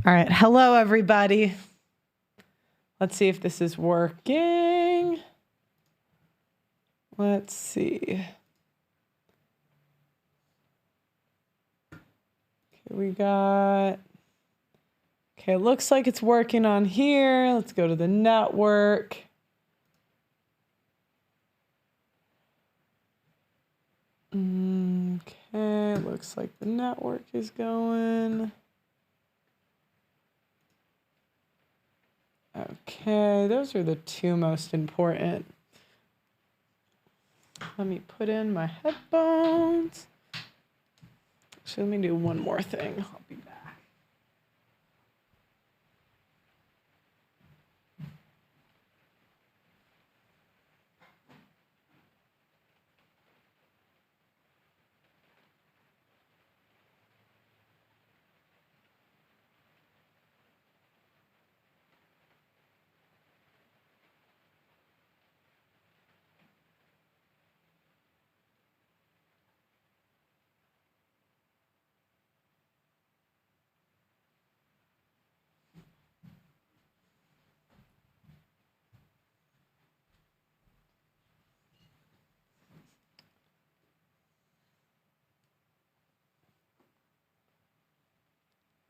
All right. Hello, everybody. Let's see if this is working. Let's see. Okay, we got... Okay, it looks like it's working on here. Let's go to the network. Okay, looks like the network is going. Okay, those are the two most important. Let me put in my headphones. Actually, let me do one more thing. I'll be back.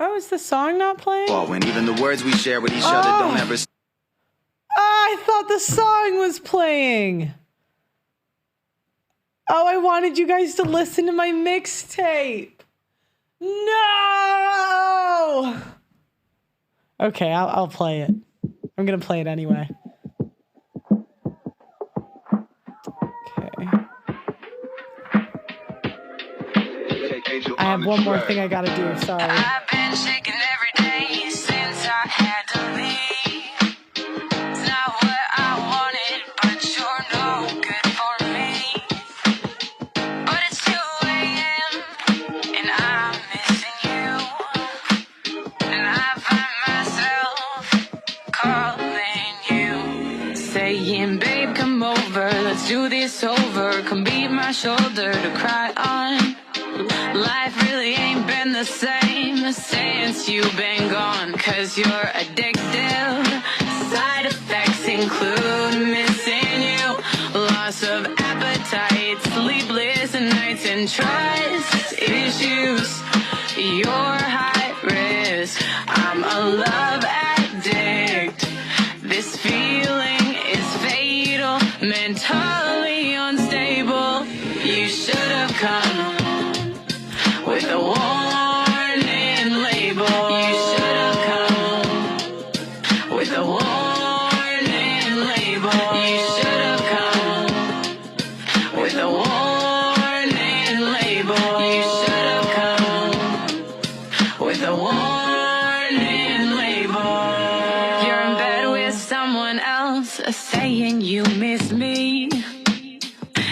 Oh, is the song not playing? Well, when even the words we share with each other don't ever... I thought the song was playing. Oh, I wanted you guys to listen to my mixtape. No! Okay, I'll play it. I'm gonna play it anyway. Okay. I have one more thing I gotta do, sorry. I've been shaking every day since I had to leave. It's not what I wanted, but you're no good for me. But it's 2 a.m. and I'm missing you. And I find myself calling you, saying, babe, come over, let's do this over. Come be my shoulder to cry on. Life really ain't been the same since you've been gone. 'Cause you're addictive. Side effects include missing you, loss of appetite, sleepless nights, and trust issues. You're high risk. I'm a love addict. This feeling is fatal, mentally unstable. You should have come with a warning label. You should have come with a warning label. You should have come with a warning label. You should have come with a warning label. You're in bed with someone else, saying you miss me.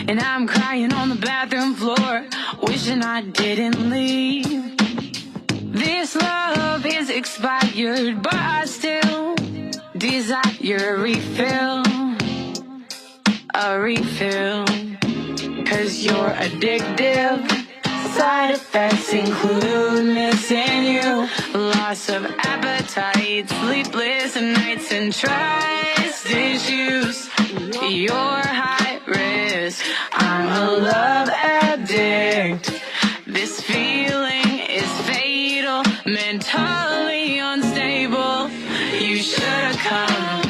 And I'm crying on the bathroom floor, wishing I didn't leave. This love is expired, but I still desire a refill. A refill. 'Cause you're addictive. Side effects include missing you, loss of appetite, sleepless nights, and trust issues. You're high risk. I'm a love addict. This feeling is fatal, mentally unstable. You should have come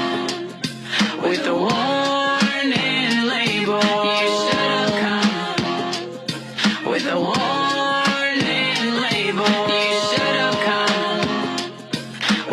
with a warning label. You should have come with a warning label. You should have come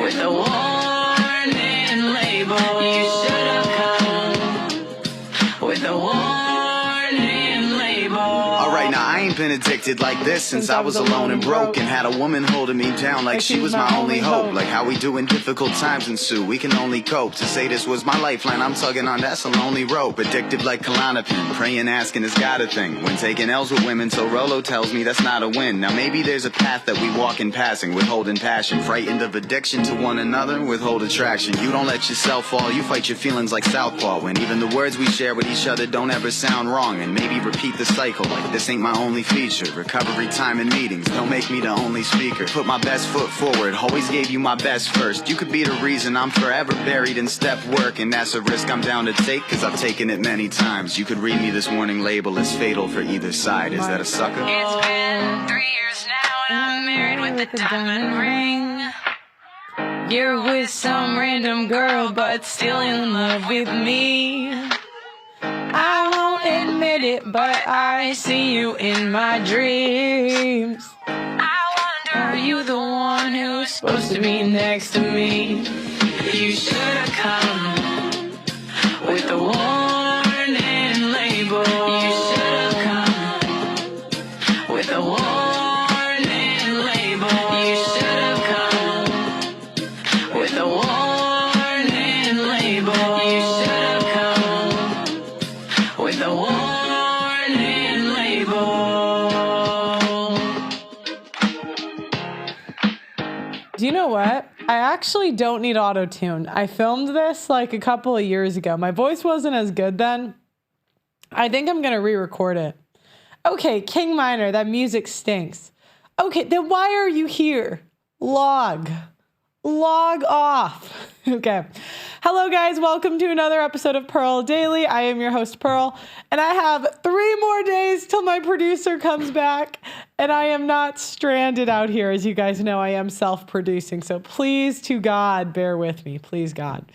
with a warning label. You should have come with a warning label. Alright, now I ain't been addicted like this since I was alone and broke, and had a woman holding me down like she was my only hope. Like how we do in difficult times ensue, we can only cope. To say this was my lifeline, I'm tugging on that's a lonely rope. Addicted like Klonopin, praying, asking is God a thing. When taking L's with women, so Rolo tells me that's not a win. Now maybe there's a path that we walk in passing, withholding passion, frightened of addiction to one another, withhold attraction. You don't let yourself fall, you fight your feelings like southpaw. When even the words we share with each other don't ever sound wrong, and maybe repeat the cycle like this ain't my own only feature. Recovery time and meetings don't make me the only speaker. Put my best foot forward, always gave you my best first. You could be the reason I'm forever buried in step work, and that's a risk I'm down to take, cause I've taken it many times. You could read me this warning label as fatal for either side. Is that a sucker? It's been 3 years now and I'm married with a diamond ring. You're with some random girl but still in love with me. I won't admit it, but I see you in my dreams. I wonder, are you the one who's supposed to be next to me? You should have come with a warning label. You should have come with a warning label. You should have come with a warning label. You should have come with a warning label. Do you know what? I actually don't need auto-tune. I filmed this like a couple of years ago. My voice wasn't as good then. I think I'm going to re-record it. Okay, King Minor, that music stinks. Okay, then why are you here? Log off. Okay. Hello, guys. Welcome to another episode of Pearl Daily. I am your host, Pearl, and I have 3 more days till my producer comes back, and I am not stranded out here. As you guys know, I am self-producing, so please, to God, bear with me. Please, God.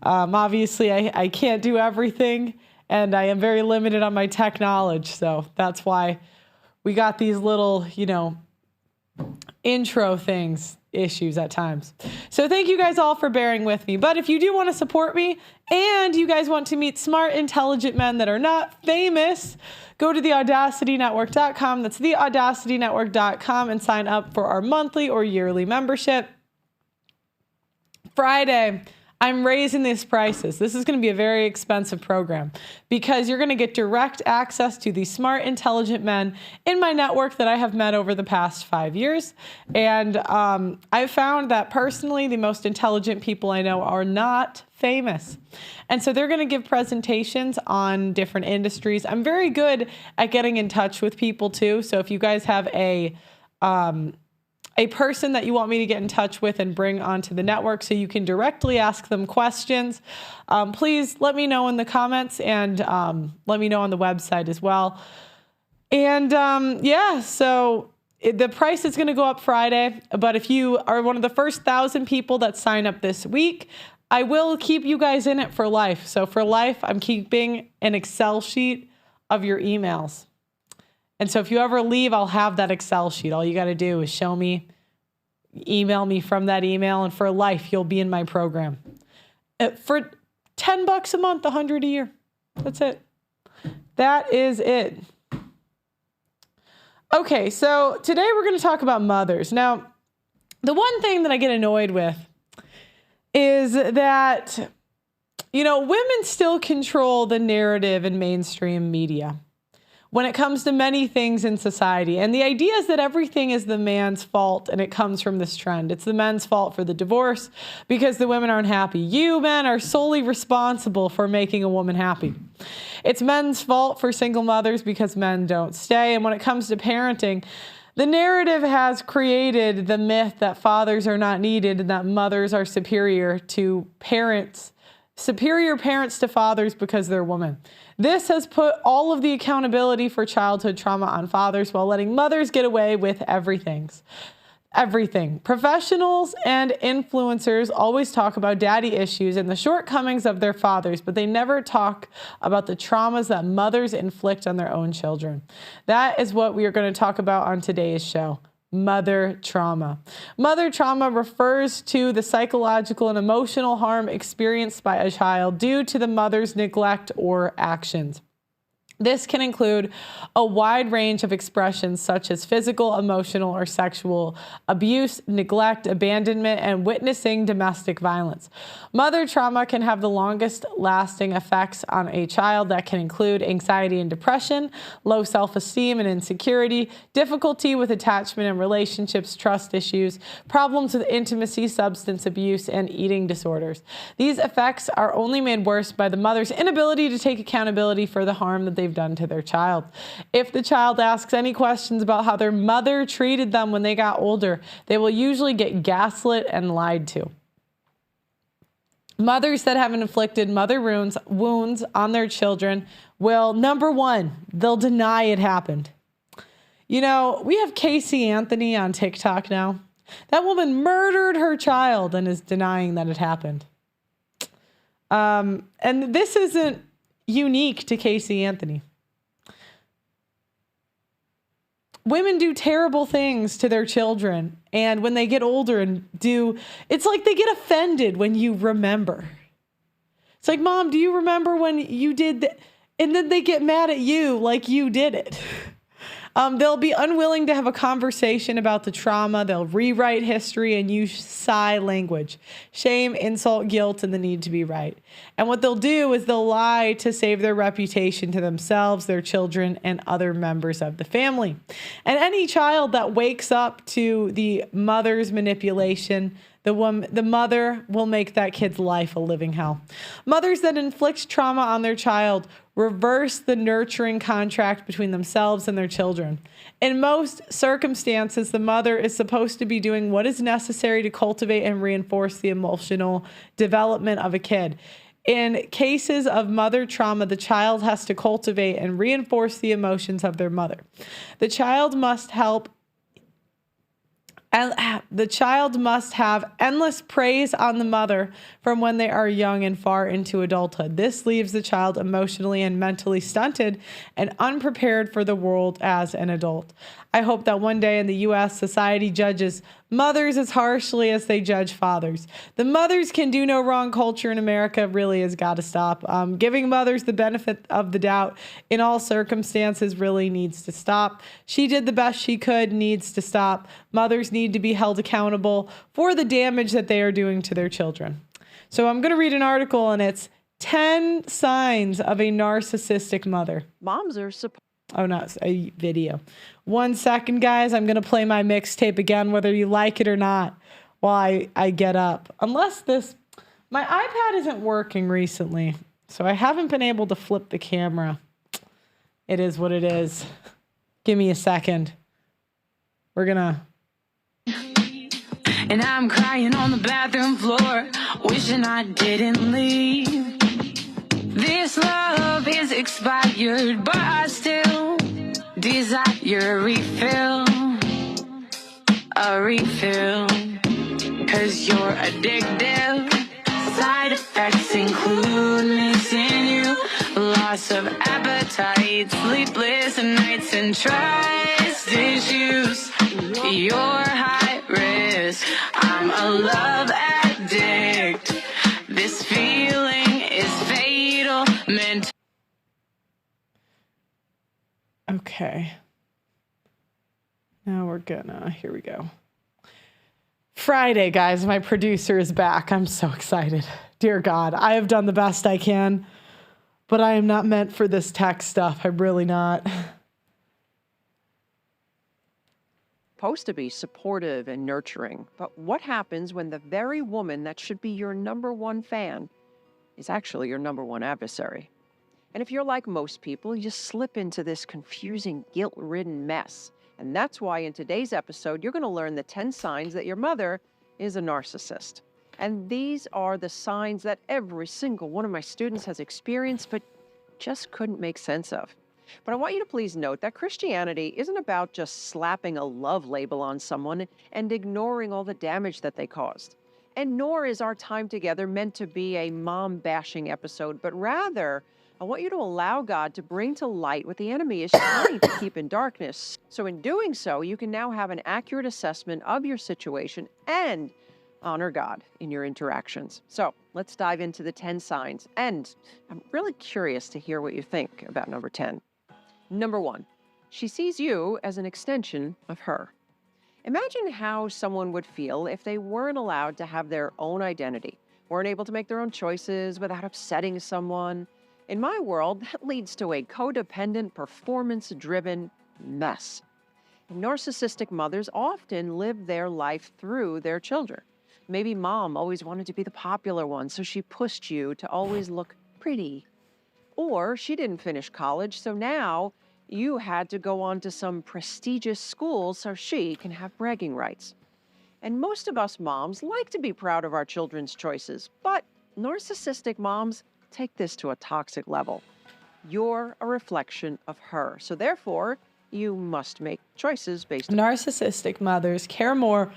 Obviously, I can't do everything, and I am very limited on my tech knowledge, so that's why we got these little, intro issues at times. So thank you guys all for bearing with me. But if you do want to support me and you guys want to meet smart, intelligent men that are not famous, go to theaudacitynetwork.com. That's theaudacitynetwork.com and sign up for our monthly or yearly membership. Friday, I'm raising these prices. This is going to be a very expensive program because you're going to get direct access to the smart, intelligent men in my network that I have met over the past 5 years. And I found that personally, the most intelligent people I know are not famous. And so they're going to give presentations on different industries. I'm very good at getting in touch with people too. So if you guys have a person that you want me to get in touch with and bring onto the network so you can directly ask them questions, please let me know in the comments and let me know on the website as well. And so the price is going to go up Friday, but if you are one of the first 1,000 people that sign up this week, I will keep you guys in it for life. So for life, I'm keeping an Excel sheet of your emails. And so if you ever leave, I'll have that Excel sheet. All you got to do is email me from that email, and for life, you'll be in my program. For $10 a month, $100 a year. That's it. That is it. Okay, so today we're going to talk about mothers. Now, the one thing that I get annoyed with is that, women still control the narrative in mainstream media when it comes to many things in society. And the idea is that everything is the man's fault, and it comes from this trend. It's the men's fault for the divorce because the women aren't happy. You men are solely responsible for making a woman happy. It's men's fault for single mothers because men don't stay. And when it comes to parenting, the narrative has created the myth that fathers are not needed and that mothers are superior parents to fathers because they're women. This has put all of the accountability for childhood trauma on fathers while letting mothers get away with everything. Professionals and influencers always talk about daddy issues and the shortcomings of their fathers, but they never talk about the traumas that mothers inflict on their own children. That is what we are going to talk about on today's show. Mother trauma. Mother trauma refers to the psychological and emotional harm experienced by a child due to the mother's neglect or actions. This can include a wide range of expressions such as physical, emotional, or sexual abuse, neglect, abandonment, and witnessing domestic violence. Mother trauma can have the longest lasting effects on a child that can include anxiety and depression, low self-esteem and insecurity, difficulty with attachment and relationships, trust issues, problems with intimacy, substance abuse, and eating disorders. These effects are only made worse by the mother's inability to take accountability for the harm that they they've done to their child. If the child asks any questions about how their mother treated them when they got older, they will usually get gaslit and lied to. Mothers that have inflicted mother wounds on their children will, number one, they'll deny it happened. You know, we have Casey Anthony on TikTok now. That woman murdered her child and is denying that it happened. And this isn't unique to Casey Anthony. Women do terrible things to their children, and when they get older it's like they get offended when you remember. It's like, Mom, do you remember when you did that? And then they get mad at you like you did it. They'll be unwilling to have a conversation about the trauma. They'll rewrite history and use sigh language, shame, insult, guilt, and the need to be right. And what they'll do is they'll lie to save their reputation to themselves, their children, and other members of the family. And any child that wakes up to the mother's manipulation, the mother will make that kid's life a living hell. Mothers that inflict trauma on their child reverse the nurturing contract between themselves and their children. In most circumstances, the mother is supposed to be doing what is necessary to cultivate and reinforce the emotional development of a kid. In cases of mother trauma, the child has to cultivate and reinforce the emotions of their mother. The child must have endless praise on the mother from when they are young and far into adulthood. This leaves the child emotionally and mentally stunted and unprepared for the world as an adult. I hope that one day in the U.S., society judges mothers as harshly as they judge fathers. The mothers can do no wrong culture in America really has got to stop. Giving mothers the benefit of the doubt in all circumstances really needs to stop. She did the best she could, needs to stop. Mothers need to be held accountable for the damage that they are doing to their children. So I'm going to read an article, and it's 10 signs of a narcissistic mother. Moms are supposed. Oh, not a video. 1 second, guys. I'm going to play my mixtape again, whether you like it or not, while I get up. Unless my iPad isn't working recently, so I haven't been able to flip the camera. It is what it is. Give me a second. We're going to. And I'm crying on the bathroom floor, wishing I didn't leave. This love is expired, but I still desire a refill. Cause you're addictive. Side effects include missing you, loss of appetite, sleepless nights, and trust issues. You're high risk. I'm a love addict. This feeling is fatal. Okay. Now here we go. Friday, guys, my producer is back. I'm so excited. Dear God, I have done the best I can, but I am not meant for this tech stuff. I'm really not. Supposed to be supportive and nurturing, but what happens when the very woman that should be your number one fan is actually your number one adversary? And if you're like most people, you slip into this confusing, guilt-ridden mess. And that's why in today's episode, you're going to learn the 10 signs that your mother is a narcissist. And these are the signs that every single one of my students has experienced, but just couldn't make sense of. But I want you to please note that Christianity isn't about just slapping a love label on someone and ignoring all the damage that they caused. And nor is our time together meant to be a mom-bashing episode, but rather, I want you to allow God to bring to light what the enemy is trying to keep in darkness. So in doing so, you can now have an accurate assessment of your situation and honor God in your interactions. So let's dive into the 10 signs. And I'm really curious to hear what you think about number 10. Number 1, she sees you as an extension of her. Imagine how someone would feel if they weren't allowed to have their own identity, weren't able to make their own choices without upsetting someone. In my world, that leads to a codependent, performance-driven mess. Narcissistic mothers often live their life through their children. Maybe mom always wanted to be the popular one, so she pushed you to always look pretty. Or she didn't finish college, so now you had to go on to some prestigious school so she can have bragging rights. And most of us moms like to be proud of our children's choices, but narcissistic moms take this to a toxic level. You're a reflection of her, so therefore, you must make choices based Narcissistic mothers care more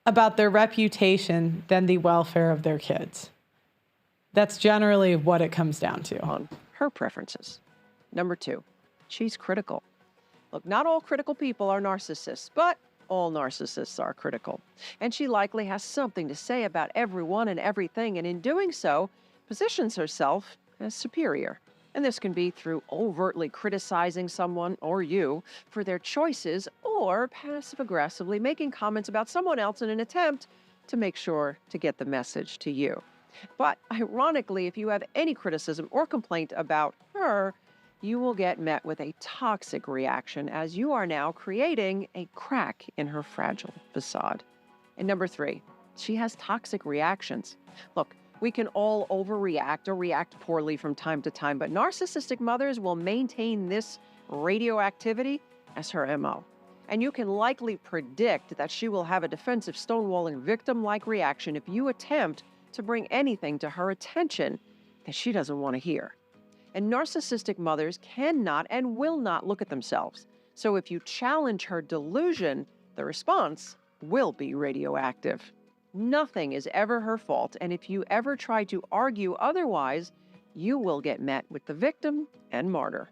about their reputation than the welfare of their kids. That's generally what it comes down to. on her preferences. Number 2, she's critical. Look, not all critical people are narcissists, but all narcissists are critical. And she likely has something to say about everyone and everything, and in doing so, positions herself as superior. And this can be through overtly criticizing someone or you for their choices, or passive aggressively making comments about someone else in an attempt to make sure to get the message to you. But ironically, if you have any criticism or complaint about her, you will get met with a toxic reaction, as you are now creating a crack in her fragile facade. And number 3, she has toxic reactions. Look, we can all overreact or react poorly from time to time, but narcissistic mothers will maintain this radioactivity as her MO. And you can likely predict that she will have a defensive, stonewalling, victim-like reaction if you attempt to bring anything to her attention that she doesn't want to hear. And narcissistic mothers cannot and will not look at themselves. So if you challenge her delusion, the response will be radioactive. Nothing is ever her fault, and if you ever try to argue otherwise, you will get met with the victim and martyr.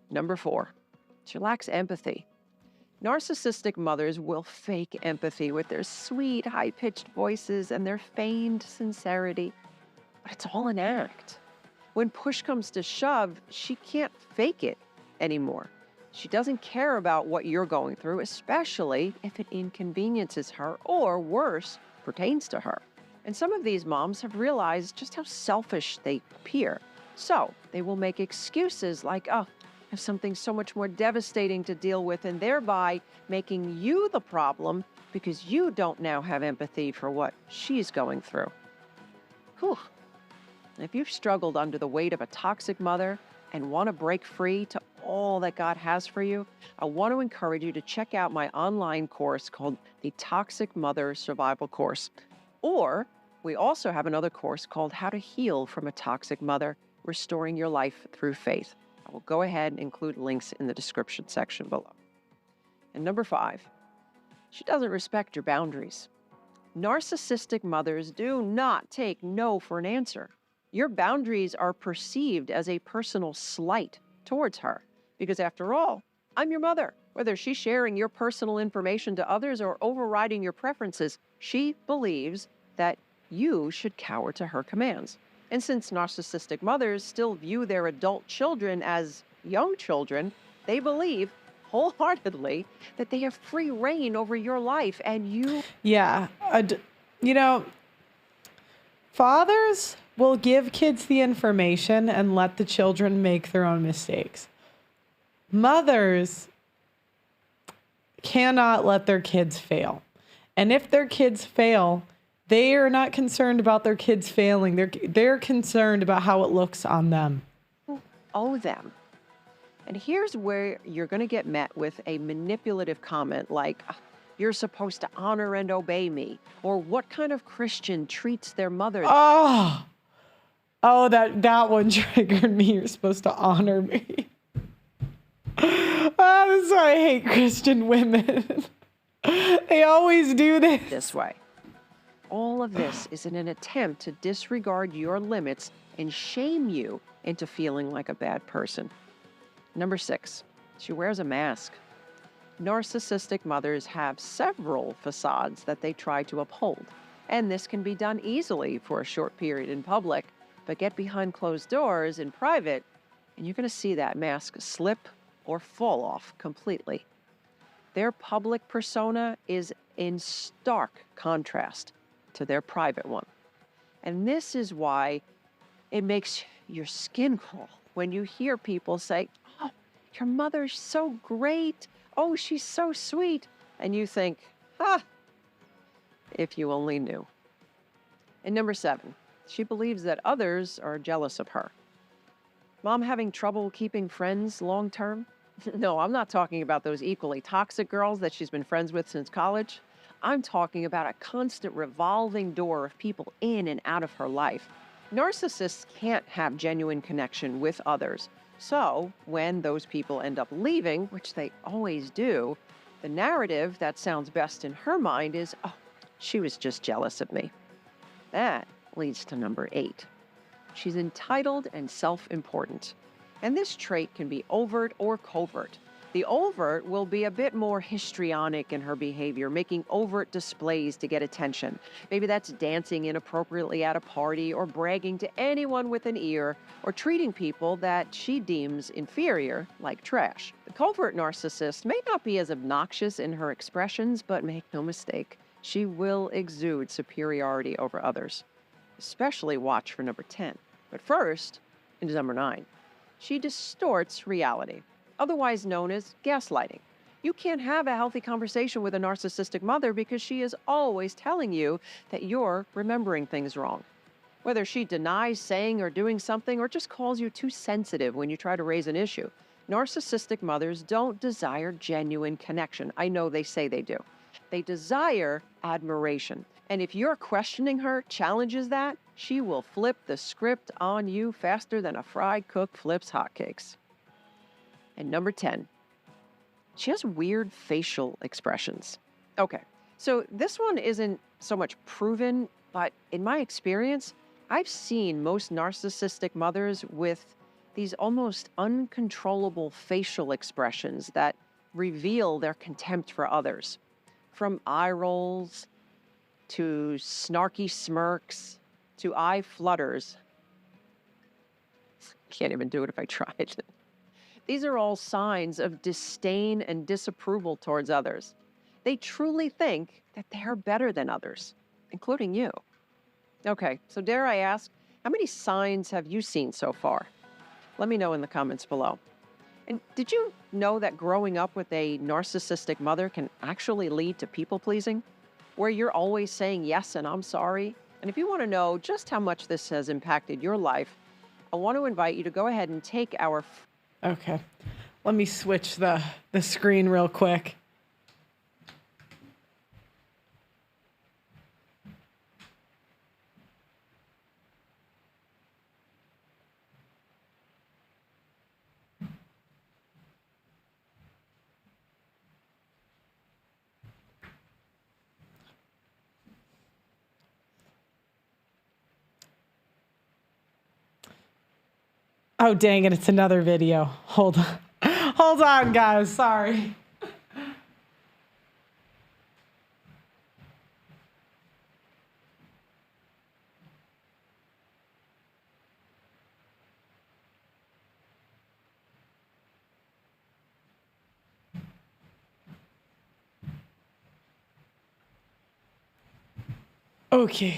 Number 4, she lacks empathy. Narcissistic mothers will fake empathy with their sweet, high-pitched voices and their feigned sincerity, but it's all an act. When push comes to shove, she can't fake it anymore. She doesn't care about what you're going through, especially if it inconveniences her or, worse, pertains to her. And some of these moms have realized just how selfish they appear. So they will make excuses like, oh, I have something so much more devastating to deal with, and thereby making you the problem because you don't now have empathy for what she's going through. Whew. If you've struggled under the weight of a toxic mother and want to break free to all that God has for you, I want to encourage you to check out my online course called the Toxic Mother Survival Course. Or we also have another course called How to Heal from a Toxic Mother, Restoring Your Life Through Faith. I will go ahead and include links in the description section below. And number 5, she doesn't respect your boundaries. Narcissistic mothers do not take no for an answer. Your boundaries are perceived as a personal slight towards her, because after all, I'm your mother. Whether she's sharing your personal information to others or overriding your preferences, she believes that you should cower to her commands. And since narcissistic mothers still view their adult children as young children, they believe wholeheartedly that they have free reign over your life, and you... Yeah. Fathers will give kids the information and let the children make their own mistakes. Mothers cannot let their kids fail. And if their kids fail, they are not concerned about their kids failing. They're concerned about how it looks on them. Owe them. And here's where you're going to get met with a manipulative comment like, you're supposed to honor and obey me, or what kind of Christian treats their mother? Oh, that one triggered me. You're supposed to honor me. That's why I hate Christian women. They always do This way. All of this is in an attempt to disregard your limits and shame you into feeling like a bad person. Number 6, she wears a mask. Narcissistic mothers have several facades that they try to uphold, and this can be done easily for a short period in public, but get behind closed doors in private, and you're going to see that mask slip or fall off completely. Their public persona is in stark contrast to their private one. And this is why it makes your skin crawl when you hear people say, oh, your mother's so great. Oh, she's so sweet. And you think, if you only knew. And number 7, she believes that others are jealous of her. Mom having trouble keeping friends long term? No, I'm not talking about those equally toxic girls that she's been friends with since college. I'm talking about a constant revolving door of people in and out of her life. Narcissists can't have genuine connection with others. So, when those people end up leaving, which they always do, the narrative that sounds best in her mind is, oh, she was just jealous of me. That leads to number 8. She's entitled and self-important. And this trait can be overt or covert. The overt will be a bit more histrionic in her behavior, making overt displays to get attention. Maybe that's dancing inappropriately at a party, or bragging to anyone with an ear, or treating people that she deems inferior like trash. The covert narcissist may not be as obnoxious in her expressions, but make no mistake, she will exude superiority over others. Especially watch for number 10. But first, into number 9. She distorts reality, otherwise known as gaslighting. You can't have a healthy conversation with a narcissistic mother because she is always telling you that you're remembering things wrong. Whether she denies saying or doing something, or just calls you too sensitive when you try to raise an issue, narcissistic mothers don't desire genuine connection. I know they say they do. They desire admiration. And if your questioning her challenges that, she will flip the script on you faster than a fried cook flips hotcakes. And number 10, she has weird facial expressions. Okay, so this one isn't so much proven, but in my experience, I've seen most narcissistic mothers with these almost uncontrollable facial expressions that reveal their contempt for others. From eye rolls to snarky smirks to eye flutters. Can't even do it if I tried. These are all signs of disdain and disapproval towards others. They truly think that they are better than others, including you. Okay, so dare I ask, how many signs have you seen so far? Let me know in the comments below. And did you know that growing up with a narcissistic mother can actually lead to people-pleasing, where you're always saying yes and I'm sorry? And if you want to know just how much this has impacted your life, I want to invite you to go ahead and take our... Okay, let me switch the screen real quick. Oh, dang it. It's another video. Hold on. Hold on, guys. Sorry. Okay.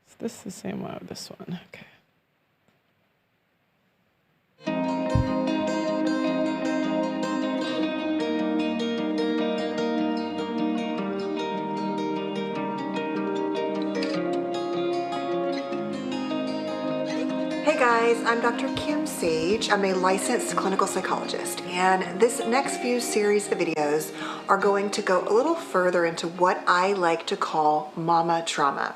Is this the same one or this one? Okay. Hey guys, I'm Dr. Kim Sage. I'm a licensed clinical psychologist, and this next few series of videos are going to go a little further into what I like to call mama trauma.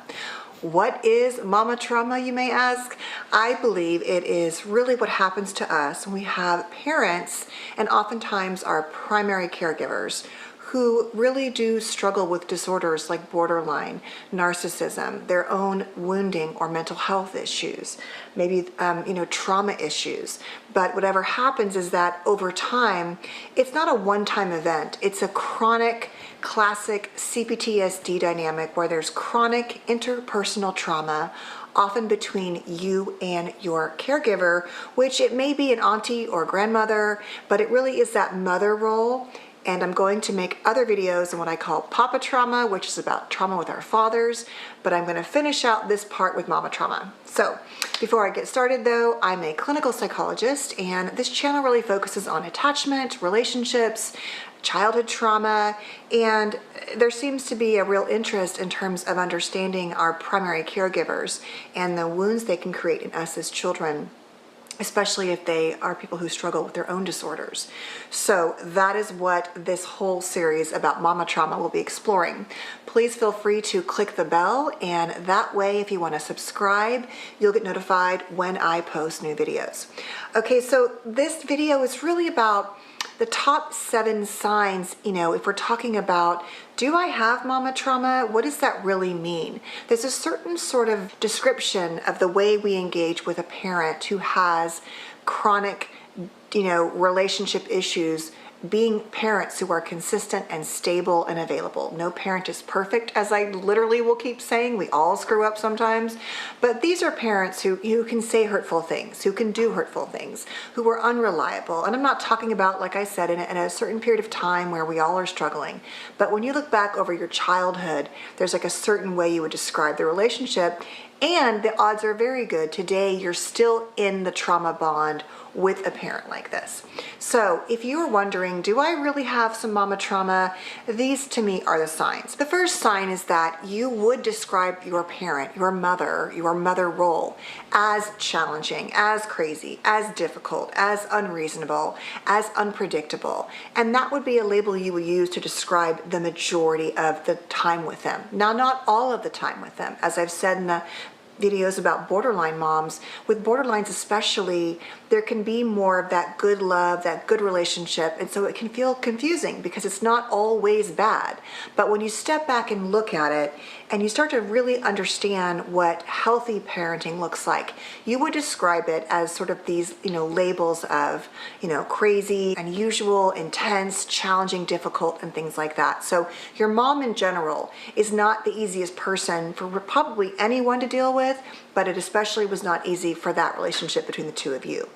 What is mama trauma, you may ask? I believe it is really what happens to us when we have parents, and oftentimes our primary caregivers, who really do struggle with disorders like borderline, narcissism, their own wounding or mental health issues, maybe trauma issues. But whatever happens is that over time, it's not a one-time event. It's a chronic, classic CPTSD dynamic where there's chronic interpersonal trauma, often between you and your caregiver, which it may be an auntie or grandmother, but it really is that mother role. And I'm going to make other videos on what I call papa trauma, which is about trauma with our fathers, but I'm going to finish out this part with mama trauma. So before I get started though, I'm a clinical psychologist, and this channel really focuses on attachment, relationships, childhood trauma, and there seems to be a real interest in terms of understanding our primary caregivers and the wounds they can create in us as children, especially if they are people who struggle with their own disorders. So that is what this whole series about mama trauma will be exploring. Please feel free to click the bell, and that way, if you want to subscribe, you'll get notified when I post new videos. Okay, so this video is really about the top 7 signs, if we're talking about, do I have mama trauma? What does that really mean? There's a certain sort of description of the way we engage with a parent who has chronic, relationship issues, being parents who are consistent and stable and available. No parent is perfect, as I literally will keep saying. We all screw up sometimes. But these are parents who can say hurtful things, who can do hurtful things, who are unreliable. And I'm not talking about, like I said, in a certain period of time where we all are struggling. But when you look back over your childhood, there's like a certain way you would describe the relationship. And the odds are very good today you're still in the trauma bond with a parent like this. So if you are wondering, do I really have some mama trauma? These to me are the signs. The first sign is that you would describe your parent, your mother role as challenging, as crazy, as difficult, as unreasonable, as unpredictable. And that would be a label you would use to describe the majority of the time with them. Now, not all of the time with them. As I've said in the videos about borderline moms, with borderlines especially, there can be more of that good love, that good relationship, and so it can feel confusing because it's not always bad. But when you step back and look at it and you start to really understand what healthy parenting looks like, you would describe it as sort of these, labels of, crazy, unusual, intense, challenging, difficult, and things like that. So your mom in general is not the easiest person for probably anyone to deal with, but it especially was not easy for that relationship between the two of you.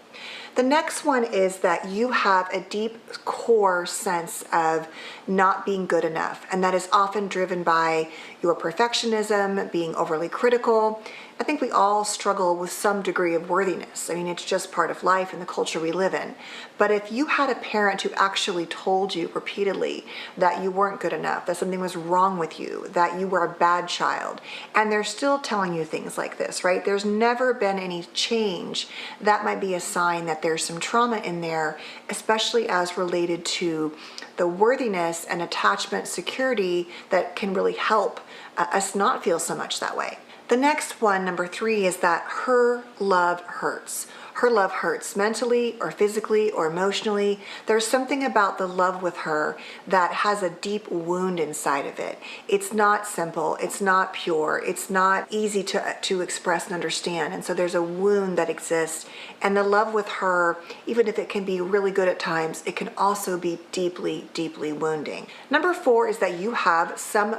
The next one is that you have a deep core sense of not being good enough, and that is often driven by your perfectionism, being overly critical. I think we all struggle with some degree of worthiness. I mean, it's just part of life and the culture we live in. But if you had a parent who actually told you repeatedly that you weren't good enough, that something was wrong with you, that you were a bad child, and they're still telling you things like this, right? There's never been any change. That might be a sign that there's some trauma in there, especially as related to the worthiness and attachment security that can really help us not feel so much that way. The next one, number 3, is that her love hurts. Her love hurts mentally or physically or emotionally. There's something about the love with her that has a deep wound inside of it. It's not simple. It's not pure. It's not easy to express and understand. And so there's a wound that exists. And the love with her, even if it can be really good at times, it can also be deeply, deeply wounding. Number 4 is that you have some,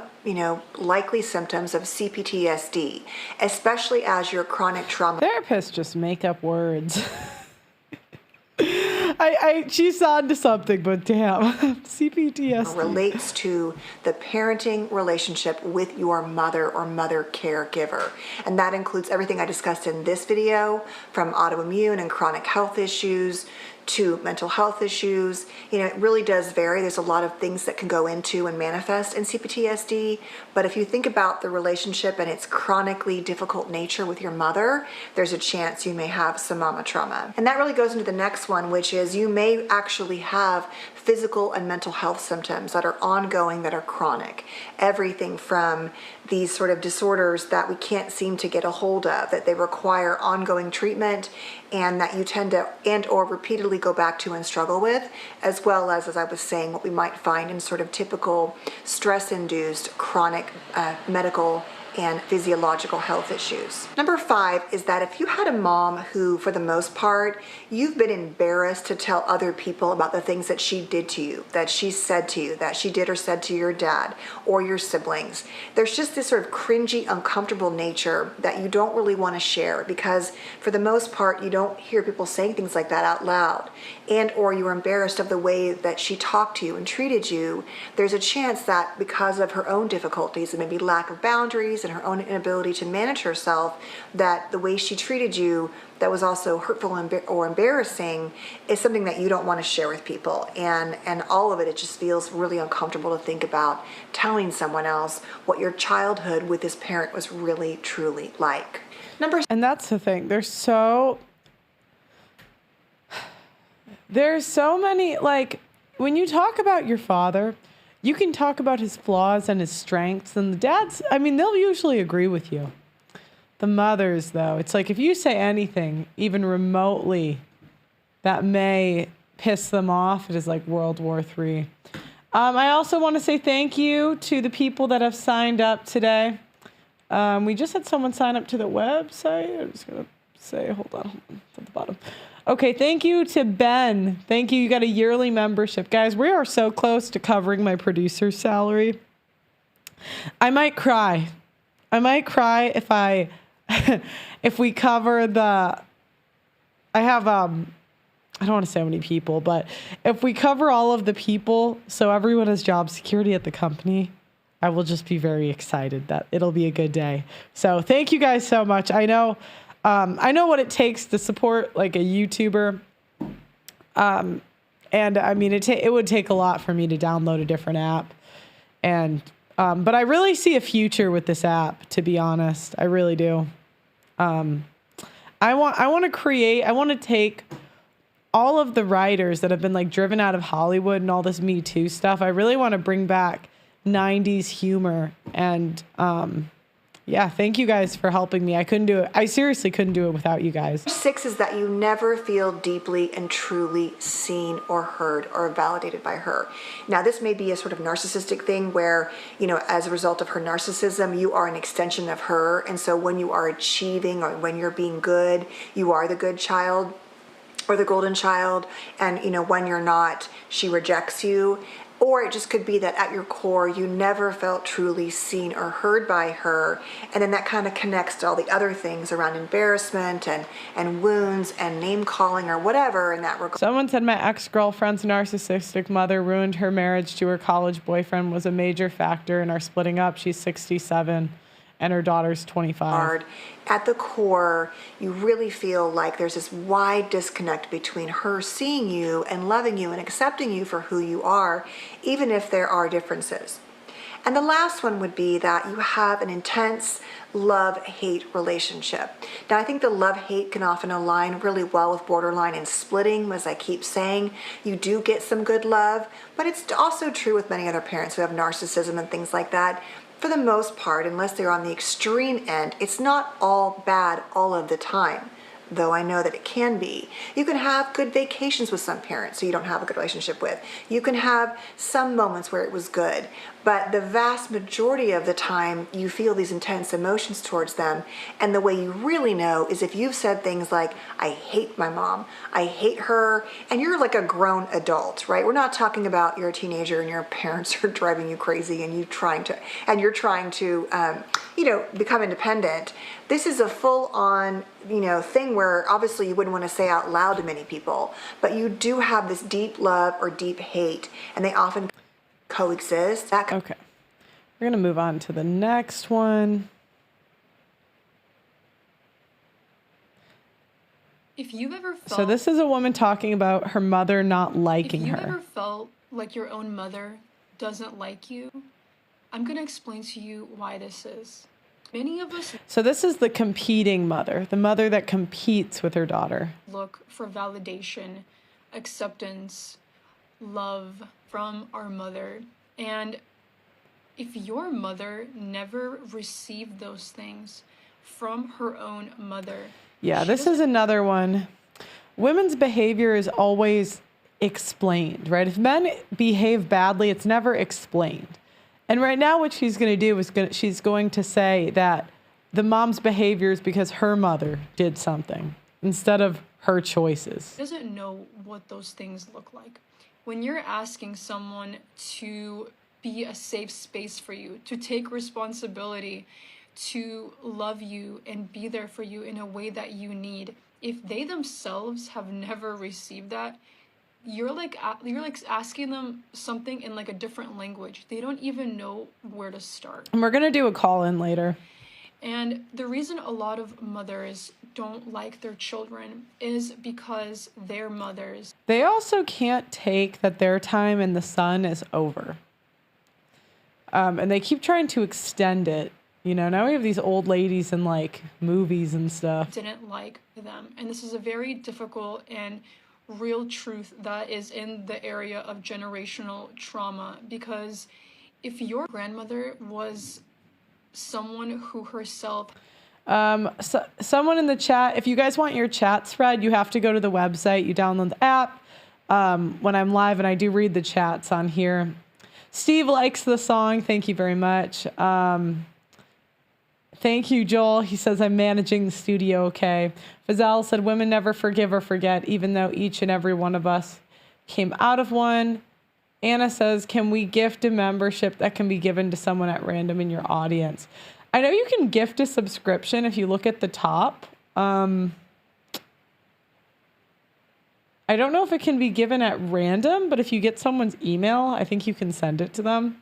likely symptoms of CPTSD, especially as your chronic trauma. Therapists just make up words. She's on to something, but damn, CPTSD relates to the parenting relationship with your mother or mother caregiver. And that includes everything I discussed in this video, from autoimmune and chronic health issues to mental health issues. It really does vary. There's a lot of things that can go into and manifest in CPTSD. But if you think about the relationship and its chronically difficult nature with your mother, there's a chance you may have some mama trauma. And that really goes into the next one, which is you may actually have physical and mental health symptoms that are ongoing, that are chronic. Everything from these sort of disorders that we can't seem to get a hold of, that they require ongoing treatment and that you tend to and or repeatedly go back to and struggle with, as well as I was saying, what we might find in sort of typical stress-induced chronic medical and physiological health issues. Number 5 is that if you had a mom who, for the most part, you've been embarrassed to tell other people about the things that she did to you, that she said to you, that she did or said to your dad or your siblings, there's just this sort of cringy, uncomfortable nature that you don't really want to share because, for the most part, you don't hear people saying things like that out loud, and or you're embarrassed of the way that she talked to you and treated you. There's a chance that because of her own difficulties and maybe lack of boundaries, insecurities and her own inability to manage herself, that the way she treated you that was also hurtful or embarrassing is something that you don't want to share with people. And all of it just feels really uncomfortable to think about telling someone else what your childhood with this parent was really, truly like. And that's the thing. There's so many, like, when you talk about your father, you can talk about his flaws and his strengths, and the dads, I mean, they'll usually agree with you. The mothers, though, it's like if you say anything, even remotely, that may piss them off, it is like World War III. I also want to say thank you to the people that have signed up today. We just had someone sign up to the website. I'm just going to say, hold on, at the bottom. Okay, thank you to Ben. Thank you. You got a yearly membership. Guys, we are so close to covering my producer's salary. I might cry. If we cover the, I have, I don't want to say how many people, but if we cover all of the people, so everyone has job security at the company, I will just be very excited that it'll be a good day. So thank you guys so much. I know what it takes to support like a YouTuber. And I mean, it would take a lot for me to download a different app. And, but I really see a future with this app, to be honest. I really do. I want to take all of the writers that have been like driven out of Hollywood and all this Me Too stuff. I really want to bring back 90s humor. And, yeah, thank you guys for helping me. I couldn't do it. I seriously couldn't do it without you guys. 6 is that you never feel deeply and truly seen or heard or validated by her. Now, this may be a sort of narcissistic thing where, you know, as a result of her narcissism, you are an extension of her. And so when you are achieving or when you're being good, you are the good child or the golden child. And, you know, when you're not, she rejects you. Or it just could be that at your core, you never felt truly seen or heard by her. And then that kind of connects to all the other things around embarrassment and wounds and name calling or whatever in that regard. Someone said my ex-girlfriend's narcissistic mother ruined her marriage to her college boyfriend, was a major factor in our splitting up. She's 67 and her daughter's 25. At the core, you really feel like there's this wide disconnect between her seeing you and loving you and accepting you for who you are, even if there are differences. And the last one would be that you have an intense love-hate relationship. Now, I think the love-hate can often align really well with borderline and splitting. As I keep saying, you do get some good love, but it's also true with many other parents who have narcissism and things like that. For the most part, unless they're on the extreme end, it's not all bad all of the time, though I know that it can be. You can have good vacations with some parents who you don't have a good relationship with. You can have some moments where it was good, but the vast majority of the time you feel these intense emotions towards them. And the way you really know is if you've said things like, I hate my mom, I hate her, and you're like a grown adult, right? We're not talking about you're a teenager and your parents are driving you crazy and you're trying to become independent. This is a full-on, thing where obviously you wouldn't want to say out loud to many people, but you do have this deep love or deep hate, and they often coexist. Okay. We're going to move on to the next one. If you've ever felt... So this is a woman talking about her mother not liking her. If you've ever felt like your own mother doesn't like you, I'm going to explain to you why this is. Many of us... So this is the competing mother, the mother that competes with her daughter. ...look for validation, acceptance, love from our mother. And if your mother never received those things from her own mother... Yeah, this is another one. Women's behavior is always explained, right? If men behave badly, it's never explained. And right now what she's going to do is she's going to say that the mom's behavior is because her mother did something instead of her choices. Doesn't know what those things look like. When you're asking someone to be a safe space for you, to take responsibility, to love you and be there for you in a way that you need, if they themselves have never received that, you're like asking them something in like a different language. They don't even know where to start. And we're going to do a call in later. And the reason a lot of mothers don't like their children is because they're mothers. They also can't take that their time in the sun is over. And they keep trying to extend it. You know, now we have these old ladies in like movies and stuff. Didn't like them. And this is a very difficult and real truth that is in the area of generational trauma, because if your grandmother was someone who herself Someone in the chat, if you guys want your chat spread, you have to go to the website, you download the app. When I'm live, and I do read the chats on here. Steve likes the song. Thank you very much. Thank you, Joel. He says, I'm managing the studio okay. Fazal said, women never forgive or forget, even though each and every one of us came out of one. Anna says, can we gift a membership that can be given to someone at random in your audience? I know you can gift a subscription if you look at the top. I don't know if it can be given at random, but if you get someone's email, I think you can send it to them.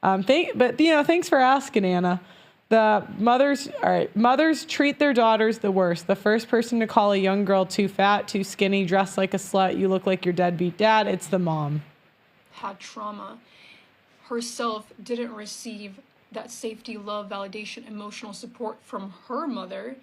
Thanks for asking, Anna. The mothers treat their daughters the worst. The first person to call a young girl too fat, too skinny, dressed like a slut, you look like your deadbeat dad, it's the mom. Had trauma, herself didn't receive that safety, love, validation, emotional support from her mother.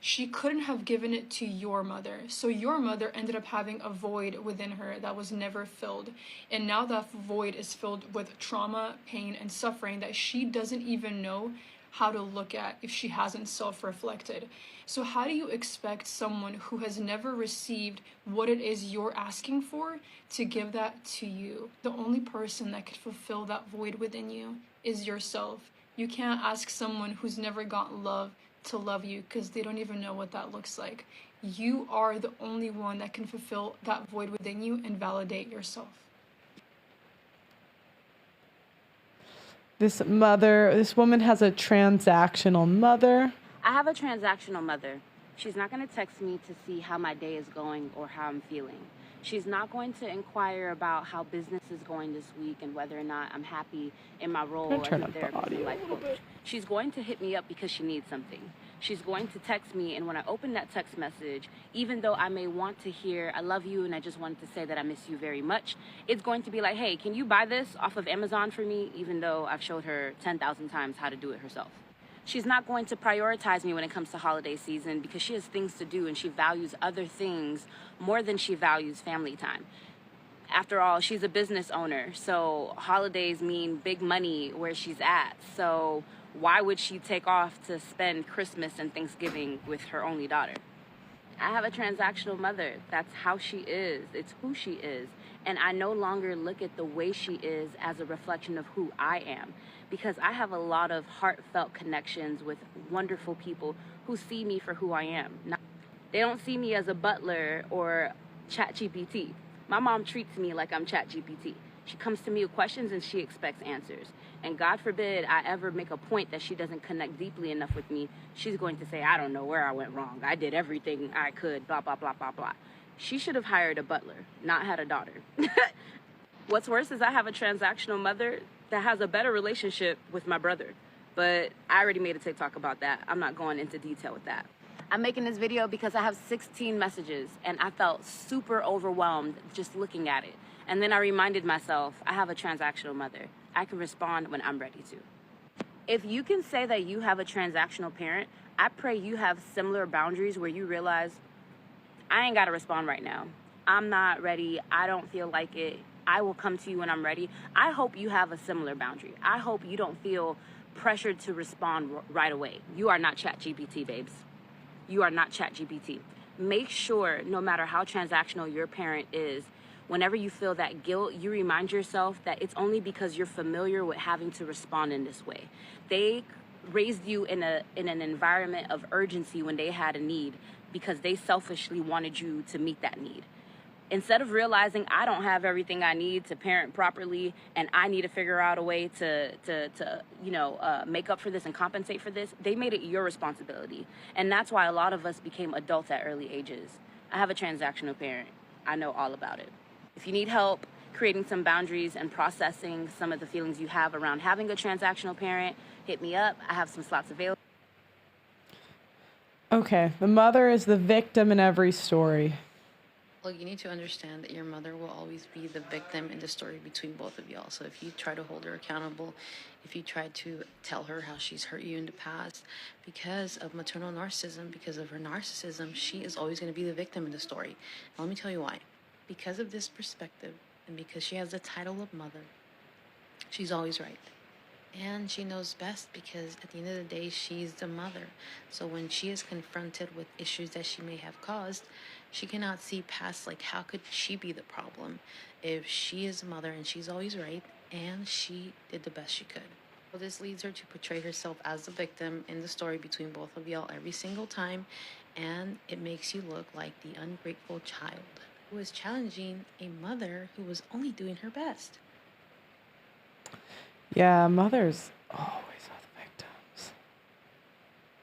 She couldn't have given it to your mother. So your mother ended up having a void within her that was never filled. And now that void is filled with trauma, pain, and suffering that she doesn't even know how to look at if she hasn't self-reflected. So how do you expect someone who has never received what it is you're asking for to give that to you? The only person that could fulfill that void within you is yourself. You can't ask someone who's never gotten love to love you, because they don't even know what that looks like. You are the only one that can fulfill that void within you and validate yourself. This woman has a transactional mother. I have a transactional mother. She's not going to text me to see how my day is going or how I'm feeling. She's not going to inquire about how business is going this week and whether or not I'm happy in my role as a therapist and life coach. She's going to hit me up because she needs something. She's going to text me, and when I open that text message, even though I may want to hear, I love you and I just wanted to say that I miss you very much, it's going to be like, hey, can you buy this off of Amazon for me, even though I've showed her 10,000 times how to do it herself. She's not going to prioritize me when it comes to holiday season because she has things to do and she values other things more than she values family time. After all, she's a business owner, so holidays mean big money where she's at. So why would she take off to spend Christmas and Thanksgiving with her only daughter? I have a transactional mother. That's how she is. It's who she is. And I no longer look at the way she is as a reflection of who I am, because I have a lot of heartfelt connections with wonderful people who see me for who I am. They don't see me as a butler or ChatGPT. My mom treats me like I'm ChatGPT. She comes to me with questions and she expects answers. And God forbid I ever make a point that she doesn't connect deeply enough with me, she's going to say, I don't know where I went wrong. I did everything I could, blah, blah, blah, blah, blah. She should have hired a butler, not had a daughter. What's worse is I have a transactional mother that has a better relationship with my brother. But I already made a TikTok about that. I'm not going into detail with that. I'm making this video because I have 16 messages and I felt super overwhelmed just looking at it. And then I reminded myself, I have a transactional mother. I can respond when I'm ready to. If you can say that you have a transactional parent, I pray you have similar boundaries where you realize, I ain't got to respond right now. I'm not ready. I don't feel like it. I will come to you when I'm ready. I hope you have a similar boundary. I hope you don't feel pressured to respond right away. You are not ChatGPT, babes. You are not ChatGPT. Make sure, no matter how transactional your parent is, whenever you feel that guilt, you remind yourself that it's only because you're familiar with having to respond in this way. They raised you in an environment of urgency when they had a need because they selfishly wanted you to meet that need. Instead of realizing I don't have everything I need to parent properly and I need to figure out a way to make up for this and compensate for this, they made it your responsibility. And that's why a lot of us became adults at early ages. I have a transactional parent. I know all about it. If you need help creating some boundaries and processing some of the feelings you have around having a transactional parent, hit me up. I have some slots available. Okay, the mother is the victim in every story. Look, you need to understand that your mother will always be the victim in the story between both of y'all. So if you try to hold her accountable, if you try to tell her how she's hurt you in the past, because of maternal narcissism, because of her narcissism, she is always going to be the victim in the story. And let me tell you why. Because of this perspective, and because she has the title of mother, she's always right. And she knows best because at the end of the day, she's the mother. So when she is confronted with issues that she may have caused, she cannot see past, like, how could she be the problem if she is a mother and she's always right and she did the best she could. So this leads her to portray herself as the victim in the story between both of y'all every single time. And it makes you look like the ungrateful child who is challenging a mother who was only doing her best. Yeah, mothers always are the victims.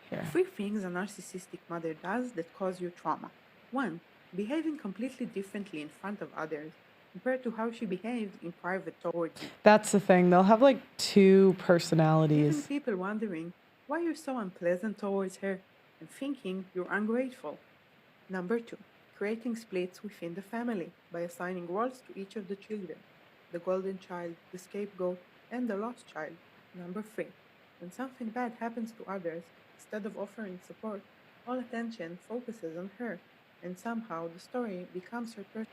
Here. 3 things a narcissistic mother does that cause you trauma. 1. Behaving completely differently in front of others compared to how she behaved in private towards you. That's the thing. They'll have like 2 Even personalities. people wondering why you're so unpleasant towards her and thinking you're ungrateful. Number 2. Creating splits within the family by assigning roles to each of the children. The golden child, the scapegoat, and the lost child. Number 3. When something bad happens to others, instead of offering support, all attention focuses on her, and somehow the story becomes her person.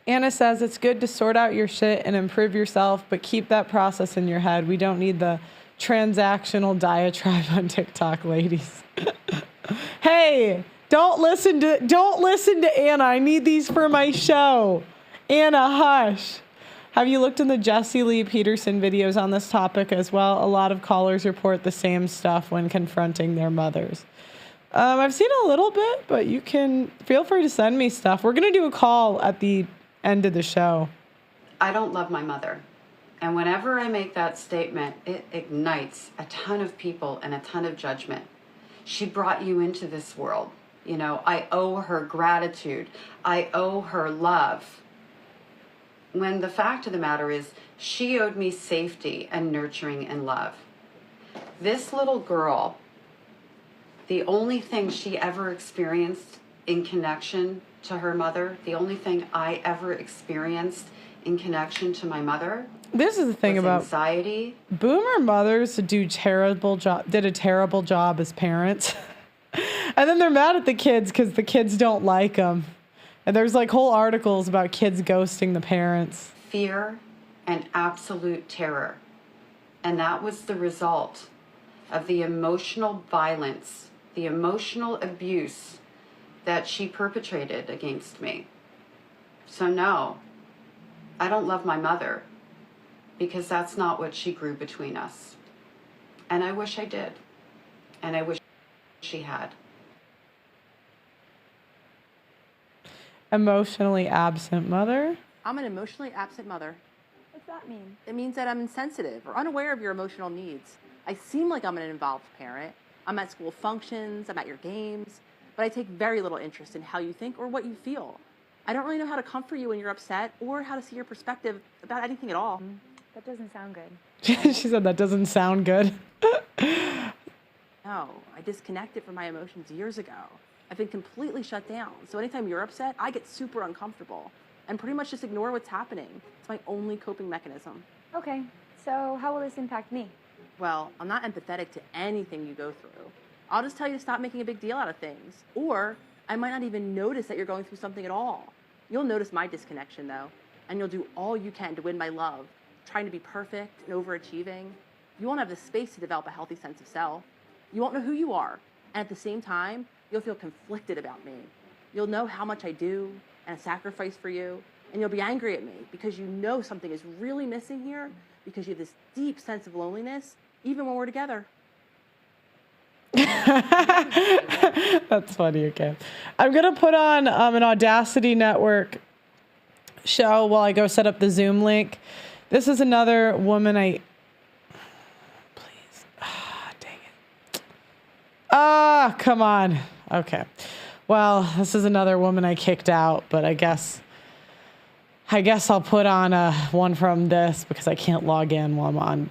Anna says it's good to sort out your shit and improve yourself, but keep that process in your head. We don't need the transactional diatribe on TikTok, ladies. Hey, don't listen to Anna. I need these for my show. Anna, hush. Have you looked in the Jesse Lee Peterson videos on this topic as well? A lot of callers report the same stuff when confronting their mothers. I've seen a little bit, but you can feel free to send me stuff. We're going to do a call at the end of the show. I don't love my mother. And whenever I make that statement, it ignites a ton of people and a ton of judgment. She brought you into this world. You know, I owe her gratitude. I owe her love. When the fact of the matter is, she owed me safety and nurturing and love. This little girl, the only thing she ever experienced in connection to her mother, the only thing I ever experienced in connection to my mother, this is the thing about anxiety. Boomer mothers did a terrible job as parents. And then they're mad at the kids because the kids don't like them. And there's like whole articles about kids ghosting the parents. Fear and absolute terror. And that was the result of the emotional violence, the emotional abuse that she perpetrated against me. So no, I don't love my mother because that's not what she grew between us. And I wish I did. And I wish she had. Emotionally absent mother. I'm an emotionally absent mother. What's that mean? It means that I'm insensitive or unaware of your emotional needs. I seem like I'm an involved parent. I'm at school functions, I'm at your games, but I take very little interest in how you think or what you feel. I don't really know how to comfort you when you're upset or how to see your perspective about anything at all. That doesn't sound good. She said that doesn't sound good. No, I disconnected from my emotions years ago. I've been completely shut down. So anytime you're upset, I get super uncomfortable and pretty much just ignore what's happening. It's my only coping mechanism. Okay, so how will this impact me? Well, I'm not empathetic to anything you go through. I'll just tell you to stop making a big deal out of things. Or I might not even notice that you're going through something at all. You'll notice my disconnection though, and you'll do all you can to win my love, trying to be perfect and overachieving. You won't have the space to develop a healthy sense of self. You won't know who you are. And at the same time, you'll feel conflicted about me. You'll know how much I do and sacrifice for you, and you'll be angry at me because you know something is really missing here because you have this deep sense of loneliness, even when we're together. That's funny, okay. I'm going to put on an Audacity Network show while I go set up the Zoom link. This is another woman Please. Dang it. Come on. Okay. Well, this is another woman I kicked out, but I guess I guess I'll put on one from this because I can't log in while I'm on.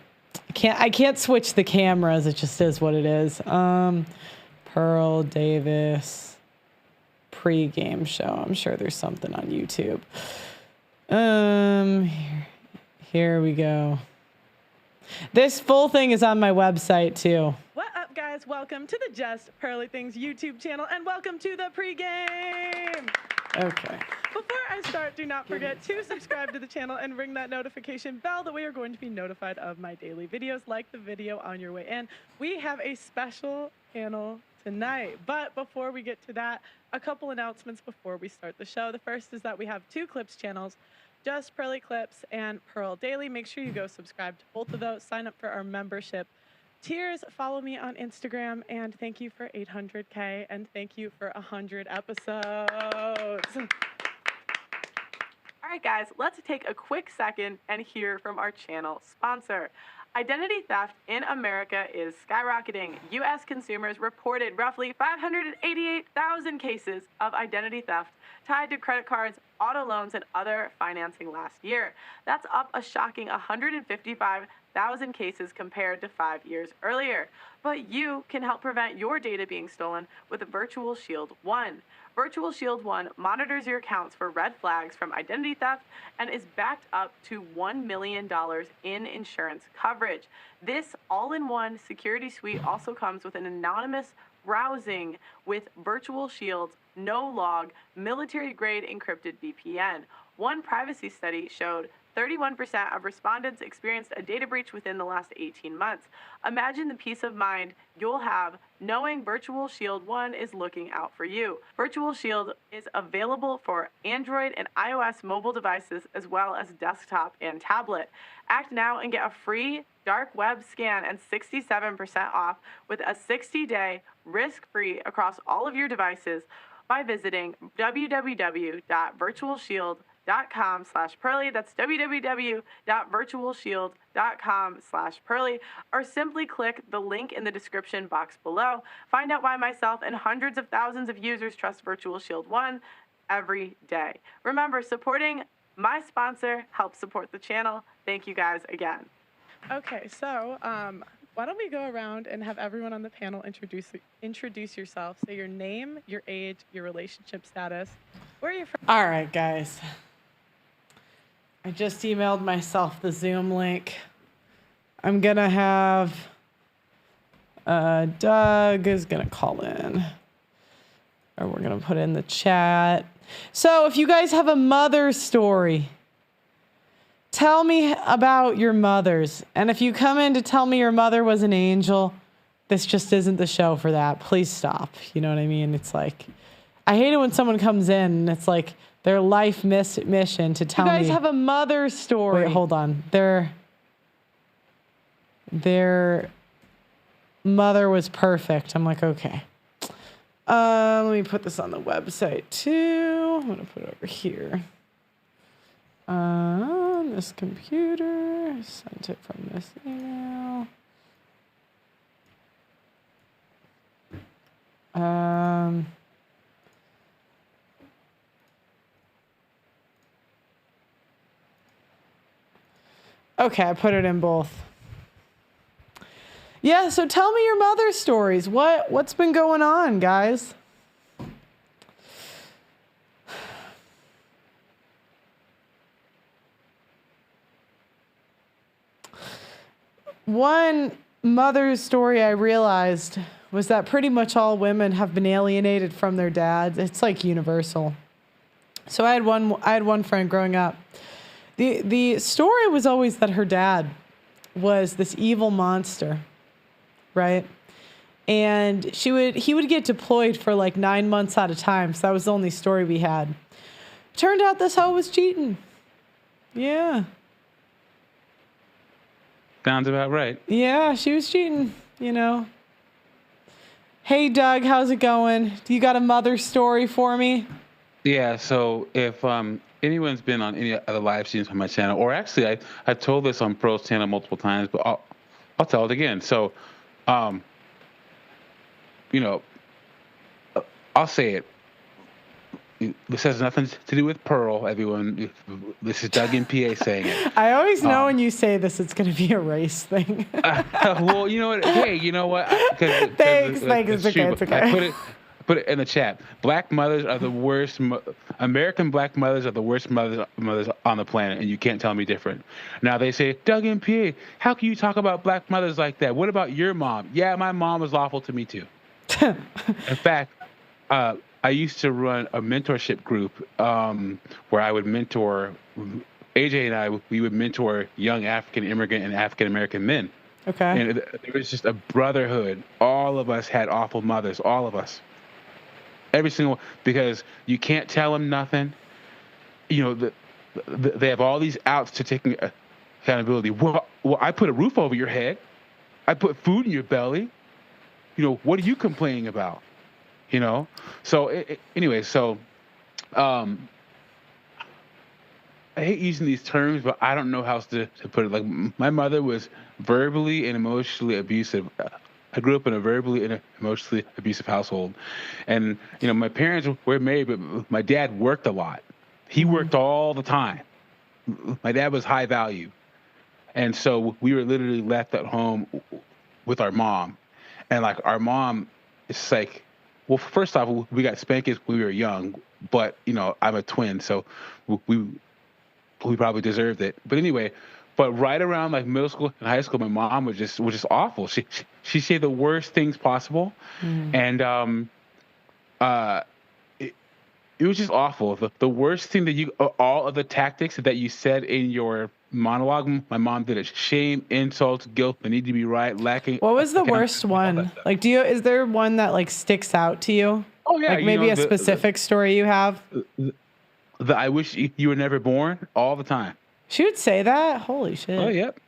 I can't switch the cameras. It just is what it is. Pearl Davis pre-game show. I'm sure there's something on YouTube. Here we go. This full thing is on my website too. What up, guys? Welcome to the Just Pearly Things YouTube channel, and welcome to the pregame. Okay. Before I start, do not forget to subscribe to the channel and ring that notification bell. That way you're going to be notified of my daily videos. Like the video on your way in. We have a special panel tonight. But before we get to that, a couple announcements before we start the show. The first is that we have two Clips channels, Just Pearly Clips and Pearl Daily. Make sure you go subscribe to both of those. Sign up for our membership tiers. Follow me on Instagram. And thank you for 800K. And thank you for 100 episodes. All right, guys, let's take a quick second and hear from our channel sponsor. Identity theft in America is skyrocketing. U.S. consumers reported roughly 588,000 cases of identity theft tied to credit cards, auto loans, and other financing last year. That's up a shocking 155,000 cases compared to 5 years earlier. But you can help prevent your data being stolen with Virtual Shield One. Virtual Shield One monitors your accounts for red flags from identity theft and is backed up to $1 million in insurance coverage. This all-in-one security suite also comes with an anonymous browsing with Virtual Shield's no-log, military-grade encrypted VPN. One privacy study showed 31% of respondents experienced a data breach within the last 18 months. Imagine the peace of mind you'll have knowing Virtual Shield One is looking out for you. Virtual Shield is available for Android and iOS mobile devices as well as desktop and tablet. Act now and get a free dark web scan and 67% off with a 60-day risk-free across all of your devices by visiting www.virtualshield.com/Pearly. That's www.virtualshield.com/Pearly, or simply click the link in the description box below. Find out why myself and hundreds of thousands of users trust Virtual Shield One every day. Remember, supporting my sponsor helps support the channel. Thank you guys again. Okay, so why don't we go around and have everyone on the panel introduce yourself. Say your name, your age, your relationship status, where you're from. All right, guys. I just emailed myself the Zoom link. I'm going to have Doug is going to call in. Or we're going to put in the chat. So if you guys have a mother story, tell me about your mothers. And if you come in to tell me your mother was an angel, this just isn't the show for that. Please stop. You know what I mean? It's like, I hate it when someone comes in and it's like their life mission to tell me. You guys have a mother story. Wait, hold on. Their mother was perfect. I'm like, okay. Let me put this on the website too. I'm going to put it over here. On this computer. Sent it from this email. Okay, I put it in both. Yeah, so tell me your mother's stories. What's been going on, guys? One mother's story I realized was that pretty much all women have been alienated from their dads. It's like universal. So I had one friend growing up. The story was always that her dad was this evil monster, right? And he would get deployed for like 9 months at a time. So that was the only story we had. Turned out this hoe was cheating. Yeah. Sounds about right. Yeah, she was cheating, you know. Hey, Doug, how's it going? Do you got a mother story for me? Yeah, so if anyone's been on any other live streams on my channel, or actually I told this on Pro's channel multiple times, but I'll tell it again. So, you know, I'll say it. This has nothing to do with Pearl, everyone. This is Doug in PA saying it. I always know when you say this, it's going to be a race thing. Well, you know what? Hey, you know what? Thanks. It's okay. It's okay. I put it in the chat. Black mothers are the worst. American black mothers are the worst mothers on the planet, and you can't tell me different. Now they say, Doug in PA, how can you talk about black mothers like that? What about your mom? Yeah, my mom was awful to me too. In fact, I used to run a mentorship group where I would mentor AJ and I. We would mentor young African immigrant and African American men. Okay. And there was just a brotherhood. All of us had awful mothers. All of us. Every single, because you can't tell them nothing. You know, they have all these outs to taking accountability. Well, I put a roof over your head. I put food in your belly. You know, what are you complaining about? You know, so anyway, I hate using these terms, but I don't know how to put it. Like, my mother was verbally and emotionally abusive. I grew up in a verbally and emotionally abusive household, and you know, my parents were married, but my dad worked a lot. He worked all the time. My dad was high value, and so we were literally left at home with our mom, and like our mom, it's like. Well, first off, we got spankings when we were young, but you know, I'm a twin, so we probably deserved it. But anyway, but right around like middle school and high school, my mom was just awful. She said the worst things possible, and it was just awful. The worst thing that all of the tactics that you said in your monologue, my mom did it. Shame, insults, guilt, the need to be right, lacking. What was the worst one? Like, is there one that like sticks out to you? Oh yeah, like maybe a specific story you have. The I wish you were never born all the time. She would say that. Holy shit. Oh yep.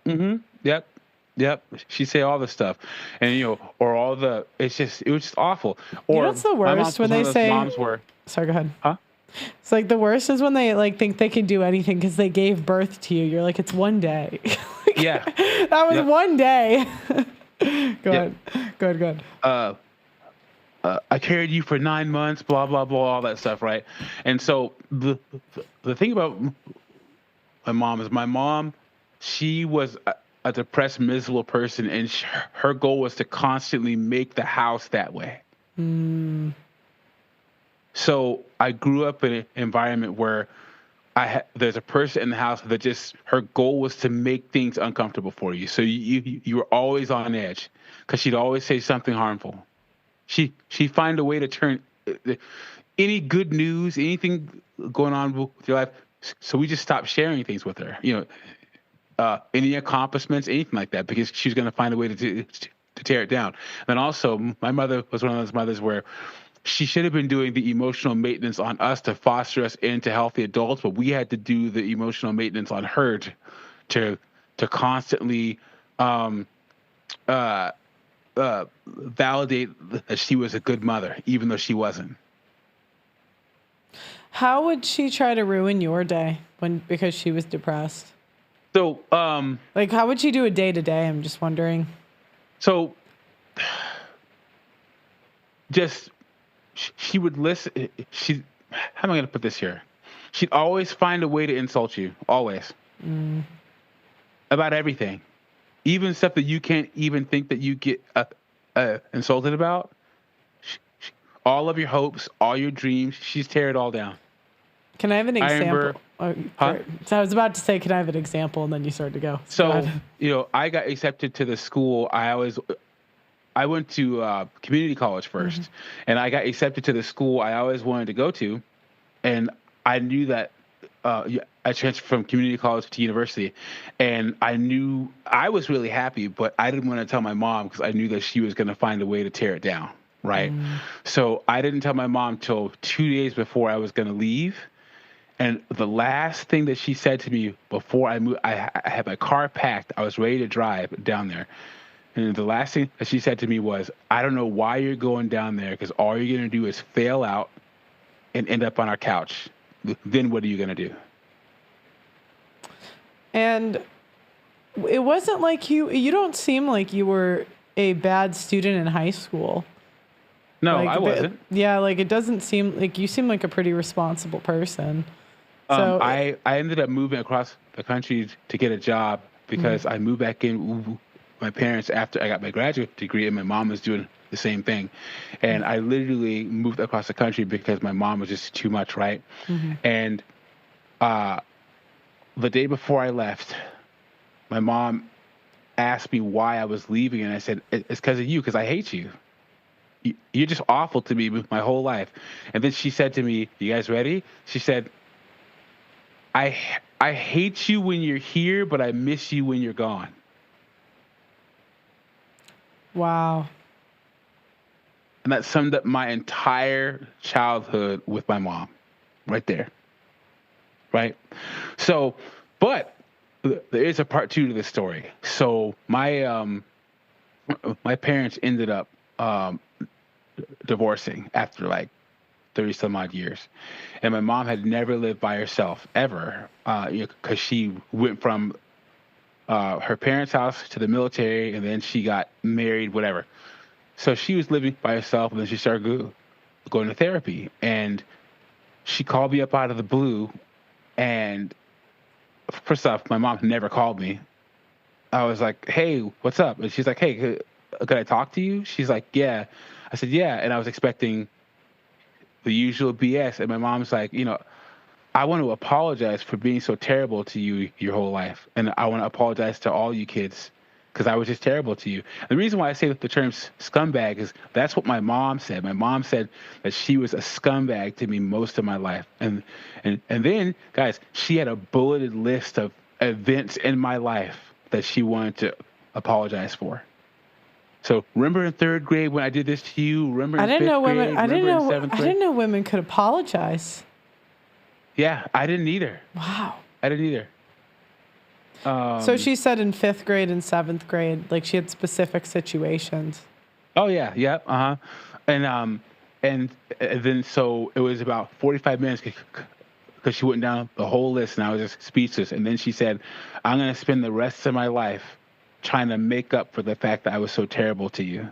Yep. She'd say all this stuff, and you know, or all the. It was just awful. Or you know what's the worst when they say? Moms were. Sorry, go ahead. Huh? It's like the worst is when they like think they can do anything because they gave birth to you. You're like, it's one day. Yeah. That was one day. Go ahead. I carried you for 9 months, blah, blah, blah, all that stuff, right? And so the thing about my mom, she was a depressed, miserable person, and her goal was to constantly make the house that way. So I grew up in an environment where there's a person in the house that just her goal was to make things uncomfortable for you. So you were always on edge because she'd always say something harmful. She'd find a way to turn any good news, anything going on with your life. So we just stopped sharing things with her. You know, any accomplishments, anything like that, because she was going to find a way to tear it down. And also, my mother was one of those mothers where she should have been doing the emotional maintenance on us to foster us into healthy adults, but we had to do the emotional maintenance on her to constantly validate that she was a good mother, even though she wasn't. How would she try to ruin your day because she was depressed? So, like, how would she do a day to day? I'm just wondering. So, just. She would listen. How am I going to put this here? She'd always find a way to insult you, always, about everything, even stuff that you can't even think that you get insulted about. All of your hopes, all your dreams, she's tear it all down. Can I have an example? So I was about to say, can I have an example? And then you started to go. So you know, I got accepted to the school. I went to community college first, and I got accepted to the school I always wanted to go to, and I knew that I transferred from community college to university, and I knew I was really happy, but I didn't want to tell my mom because I knew that she was going to find a way to tear it down, right? So I didn't tell my mom till 2 days before I was going to leave, and the last thing that she said to me before I moved, I had my car packed, I was ready to drive down there. And the last thing that she said to me was, I don't know why you're going down there because all you're going to do is fail out and end up on our couch. Then what are you going to do? And it wasn't like you don't seem like you were a bad student in high school. No, Like, I wasn't. yeah, like it doesn't seem like you seem like a pretty responsible person. So I ended up moving across the country to get a job because I moved back in with my parents after I got my graduate degree, and my mom was doing the same thing. And I literally moved across the country because my mom was just too much, right? And the day before I left, my mom asked me why I was leaving, and I said, it's because of you, because I hate you. You're just awful to me my whole life. And then she said to me, you guys ready? She said, I hate you when you're here, but I miss you when you're gone. wow. And that summed up my entire childhood with my mom right there. Right? So, but there is a part 2 to this story. So my parents ended up divorcing after like 30 some odd years. And my mom had never lived by herself ever, because she went from her parents' house to the military, and then she got married, whatever. So she was living by herself, and then she started going to therapy. And she called me up out of the blue. And first off, my mom never called me. I was like, hey, what's up? And she's like, hey, could I talk to you? She's like, yeah. I said, yeah. And I was expecting the usual BS. And my mom's like, I want to apologize for being so terrible to you your whole life. And I want to apologize to all you kids because I was just terrible to you. The reason why I say the term scumbag is that's what my mom said. My mom said that she was a scumbag to me most of my life. And then, guys, she had a bulleted list of events in my life that she wanted to apologize for. So remember in 3rd grade when I did this to you? Remember in 5th grade? I didn't know women could apologize. Yeah, I didn't either. Wow. I didn't either. So she said in 5th grade and 7th grade, like she had specific situations. Oh yeah, yep, and then so it was about 45 minutes because she went down the whole list, and I was just speechless. And then she said, "I'm gonna spend the rest of my life trying to make up for the fact that I was so terrible to you."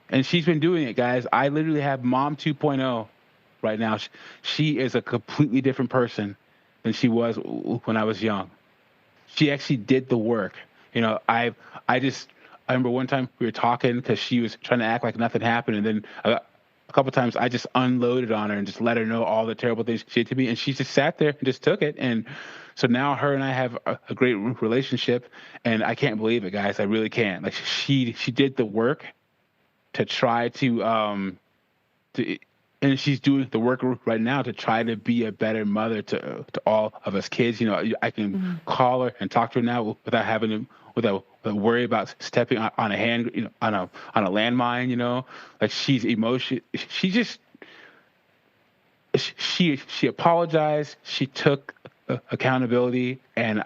And she's been doing it, guys. I literally have Mom 2.0 right now. She is a completely different person than she was when I was young. She actually did the work. I remember one time we were talking because she was trying to act like nothing happened, and then a couple times I just unloaded on her and just let her know all the terrible things she did to me, and she just sat there and just took it. And so now her and I have a great relationship, and I can't believe it, guys. I really can't. Like she did the work to try to and she's doing the work right now to try to be a better mother to all of us kids. I can call her and talk to her now without having to worry about stepping on a hand, on a landmine. Like she's emotional. She apologized. She took accountability, and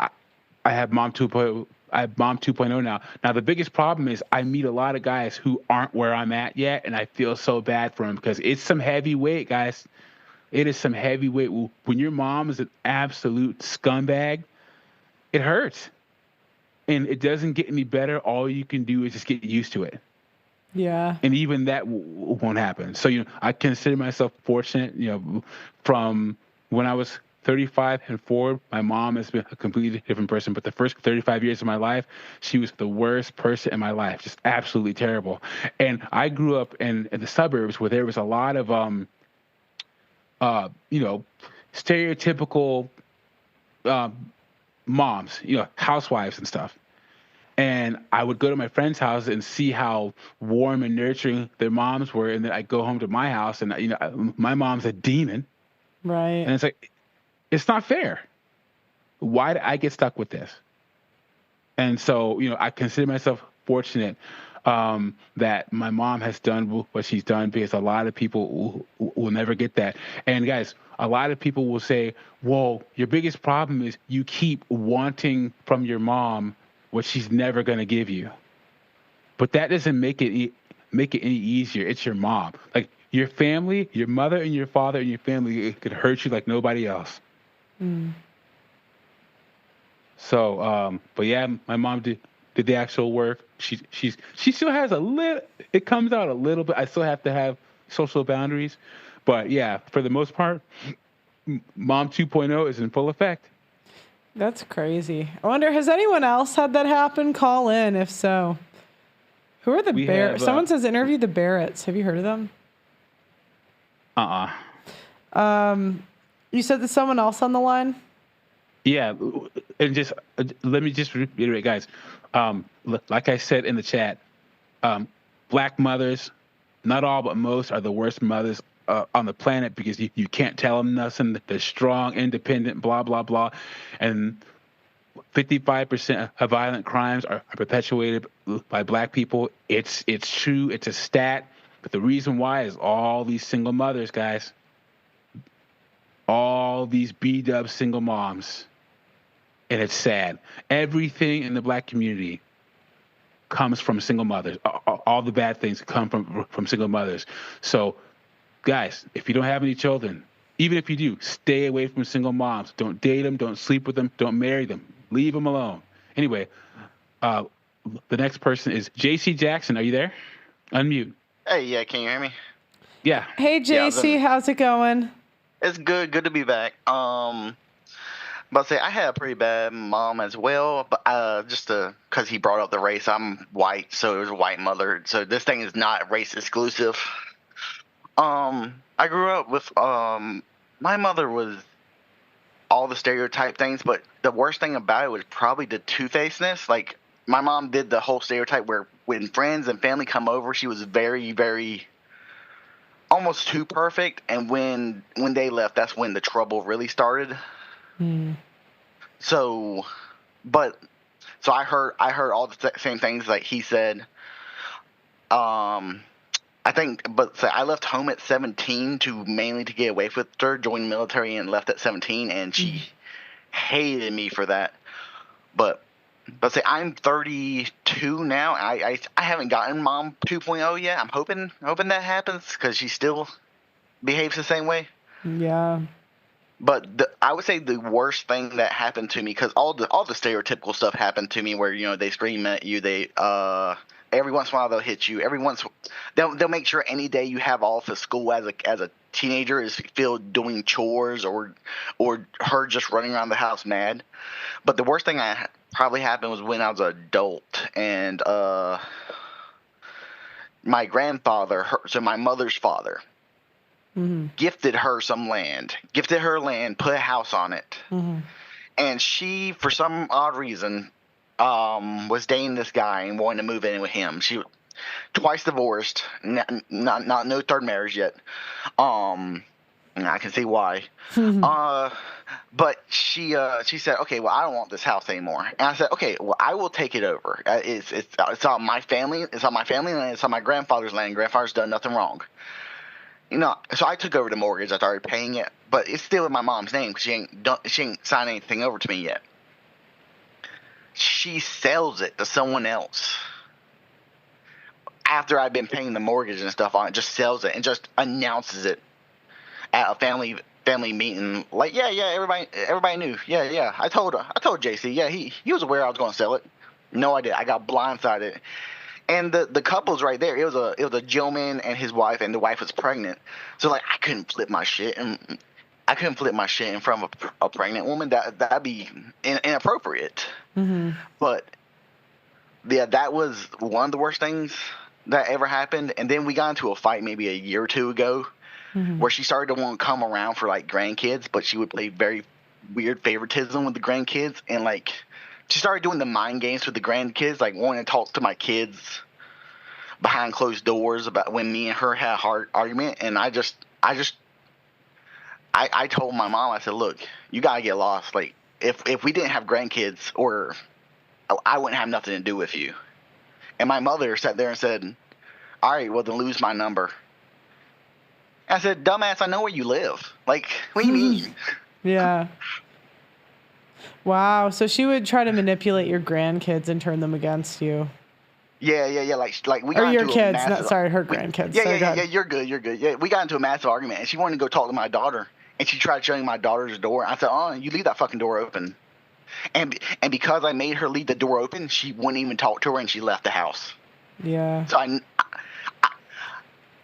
I have Mom 2.0. I have Mom 2.0 now. Now, the biggest problem is I meet a lot of guys who aren't where I'm at yet, and I feel so bad for them because it's some heavy weight, guys. It is some heavy weight. When your mom is an absolute scumbag, it hurts. And it doesn't get any better. All you can do is just get used to it. Yeah. And even that won't happen. So, I consider myself fortunate, from when I was 35 and forward, my mom has been a completely different person. But the first 35 years of my life, she was the worst person in my life, just absolutely terrible. And I grew up in the suburbs where there was a lot of, stereotypical moms, housewives and stuff. And I would go to my friend's house and see how warm and nurturing their moms were. And then I'd go home to my house and, my mom's a demon. Right. And it's like, it's not fair. Why did I get stuck with this? And so, I consider myself fortunate that my mom has done what she's done, because a lot of people will never get that. And guys, a lot of people will say, whoa, your biggest problem is you keep wanting from your mom what she's never going to give you. But that doesn't make it any easier. It's your mom. Like your family, your mother and your father and your family, it could hurt you like nobody else. Mm. So, but yeah, my mom did the actual work. She still has a little. It comes out a little bit. I still have to have social boundaries. But yeah, for the most part, Mom 2.0 is in full effect. That's crazy. I wonder, has anyone else had that happen? Call in if so. Who are the Barretts? Someone says interview the Barretts. Have you heard of them? You said there's someone else on the line? Yeah, and just let me just reiterate, guys. Like I said in the chat, black mothers, not all but most, are the worst mothers on the planet because you can't tell them nothing. They're strong, independent, blah, blah, blah. And 55% of violent crimes are perpetuated by black people. It's true. It's a stat. But the reason why is all these single mothers, guys. All these B-dub single moms. And it's sad. Everything in the black community comes from single mothers. All the bad things come from single mothers. So, guys, if you don't have any children, even if you do, stay away from single moms. Don't date them. Don't sleep with them. Don't marry them. Leave them alone. Anyway, the next person is JC Jackson. Are you there? Unmute. Hey, yeah, can you hear me? Yeah. Hey, JC, how's it going? It's good to be back. But say I had a pretty bad mom as well, but because he brought up the race, I'm white, so it was a white mother. So this thing is not race exclusive. I grew up with my mother was all the stereotype things, but the worst thing about it was probably the two-facedness. Like my mom did the whole stereotype where when friends and family come over, she was very, very almost too perfect, and when they left, that's when the trouble really started. So I heard all the same things like he said. I think, but say I left home at 17 mainly to get away with her, joined the military and left at 17, and she hated me for that. But say I'm 32 now. I haven't gotten Mom 2.0 yet. I'm hoping that happens because she still behaves the same way. Yeah. But I would say the worst thing that happened to me, because all the stereotypical stuff happened to me, where they scream at you, they every once in a while they'll hit you. They'll make sure any day you have off of school as a teenager is filled doing chores or her just running around the house mad. But the worst thing that probably happened was when I was an adult, and my grandfather, so my mother's father, gifted her land, put a house on it. And she, for some odd reason, was dating this guy and wanted to move in with him. She twice divorced, not no third marriage yet. I can see why. But she said, okay, well, I don't want this house anymore. And I said, okay, well, I will take it over. It's on my family. It's on my family land. It's on my grandfather's land. Grandfather's done nothing wrong. So I took over the mortgage. I started paying it, but it's still in my mom's name because she ain't signed anything over to me yet. She sells it to someone else after I've been paying the mortgage and stuff on it. Just sells it and just announces it at a family meeting. Like, yeah, everybody knew. Yeah. I told JC. Yeah, he was aware I was going to sell it. No, I did. I got blindsided. And the couple's right there. It was a gentleman and his wife, and the wife was pregnant. So like I couldn't flip my shit in front of a pregnant woman. That'd be inappropriate. But yeah, that was one of the worst things that ever happened. And then we got into a fight maybe a year or two ago, where she started to want to come around for like grandkids, but she would play very weird favoritism with the grandkids, and like she started doing the mind games with the grandkids, like wanting to talk to my kids behind closed doors about when me and her had a hard argument. And I told my mom, I said, look, you gotta get lost. Like if we didn't have grandkids, or I wouldn't have nothing to do with you. And my mother sat there and said, all right, well then lose my number. And I said, dumbass, I know where you live. Like, what do you mean? Yeah. Wow. So she would try to manipulate your grandkids and turn them against you. Yeah. Like we got or your into kids. Her we, grandkids. Yeah. You're good. Yeah, we got into a massive argument, and she wanted to go talk to my daughter, and she tried shutting my daughter's door. I said, oh, you leave that fucking door open. And because I made her leave the door open, she wouldn't even talk to her, and she left the house. Yeah. So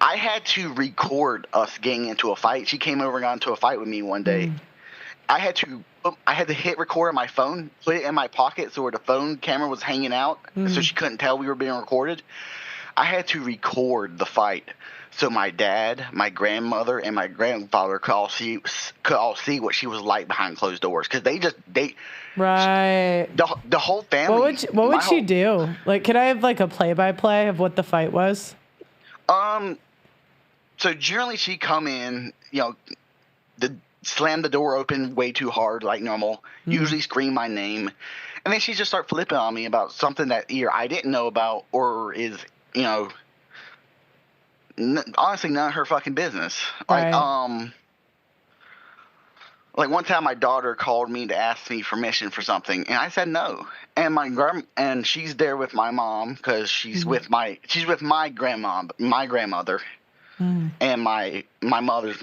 I had to record us getting into a fight. She came over and got into a fight with me one day. I had to hit record on my phone, put it in my pocket so where the phone camera was hanging out, so she couldn't tell we were being recorded. I had to record the fight so my dad, my grandmother, and my grandfather could all see what she was like behind closed doors, because right. The whole family. What would she do? Like, could I have like a play-by-play of what the fight was? So generally she'd come in, slam the door open way too hard like normal, usually scream my name, and then she'd just start flipping on me about something that either I didn't know about or is, honestly none of her fucking business. Right. Like one time my daughter called me to ask me permission for something, and I said no. And she's there with my mom because she's with my grandmother. And my mother's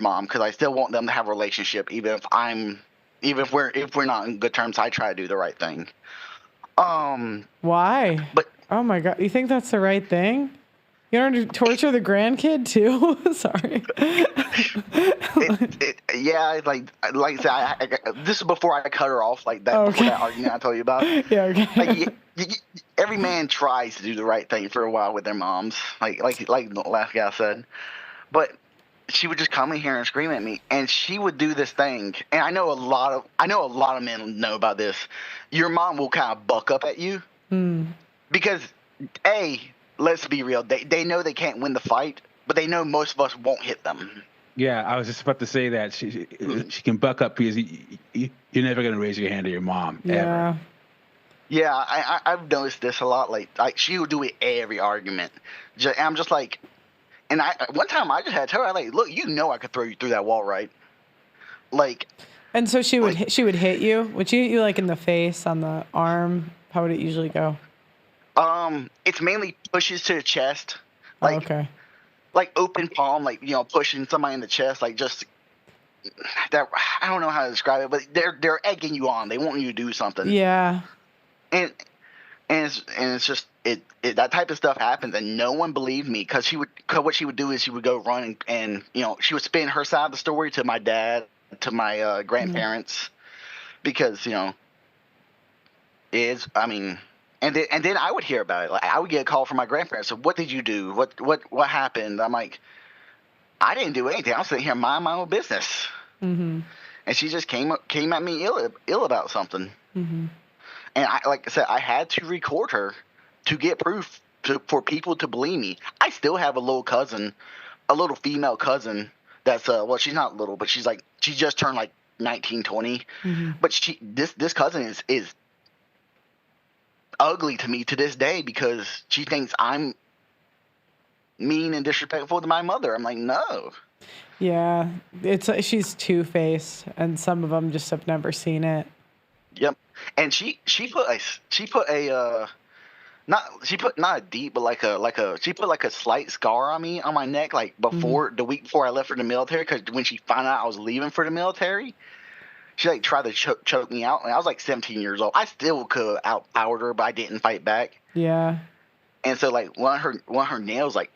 mom, because I still want them to have a relationship, even if we're not in good terms. I try to do the right thing. Why? But oh my God, you think that's the right thing? You don't torture the grandkid too? Sorry. Yeah, like I said, this is before I cut her off, like that. Before that argument I told you about. Yeah. Okay. Like, every man tries to do the right thing for a while with their moms, like the last guy said, but she would just come in here and scream at me, and she would do this thing. And I know a lot of men know about this. Your mom will kind of buck up at you because let's be real, they know they can't win the fight, but they know most of us won't hit them. Yeah, I was just about to say that she can buck up because you're never going to raise your hand to your mom ever. Yeah, I've noticed this a lot. Like she will do it every argument. I'm just like, and one time I just had to tell her, like, look, I could throw you through that wall, right? Like. And so she would hit you. Would she hit you like in the face, on the arm? How would it usually go? It's mainly pushes to the chest. Like, okay. Like open palm, like pushing somebody in the chest, like just that. I don't know how to describe it, but they're egging you on. They want you to do something. Yeah. And it's just that type of stuff happens, and no one believed me because what she would do is she would go run and she would spin her side of the story to my dad, to my grandparents, because and then I would hear about it. Like I would get a call from my grandparents. So what did you do? What happened? I'm like, I didn't do anything. I'm sitting here minding my own business. And she just came at me ill about something. And like I said, I had to record her to get proof for people to believe me. I still have a little female cousin that's she's not little, but she just turned like 19, 20. But this cousin is ugly to me to this day because she thinks I'm mean and disrespectful to my mother. I'm like, no. Yeah, she's two-faced, and some of them just have never seen it. Yep. And she put not a deep, but she put like a slight scar on me on my neck, like the week before I left for the military, because when she found out I was leaving for the military, she like tried to choke me out, and I was like 17 years old. I still could outpowered her, but I didn't fight back. Yeah. And so like one of her nails like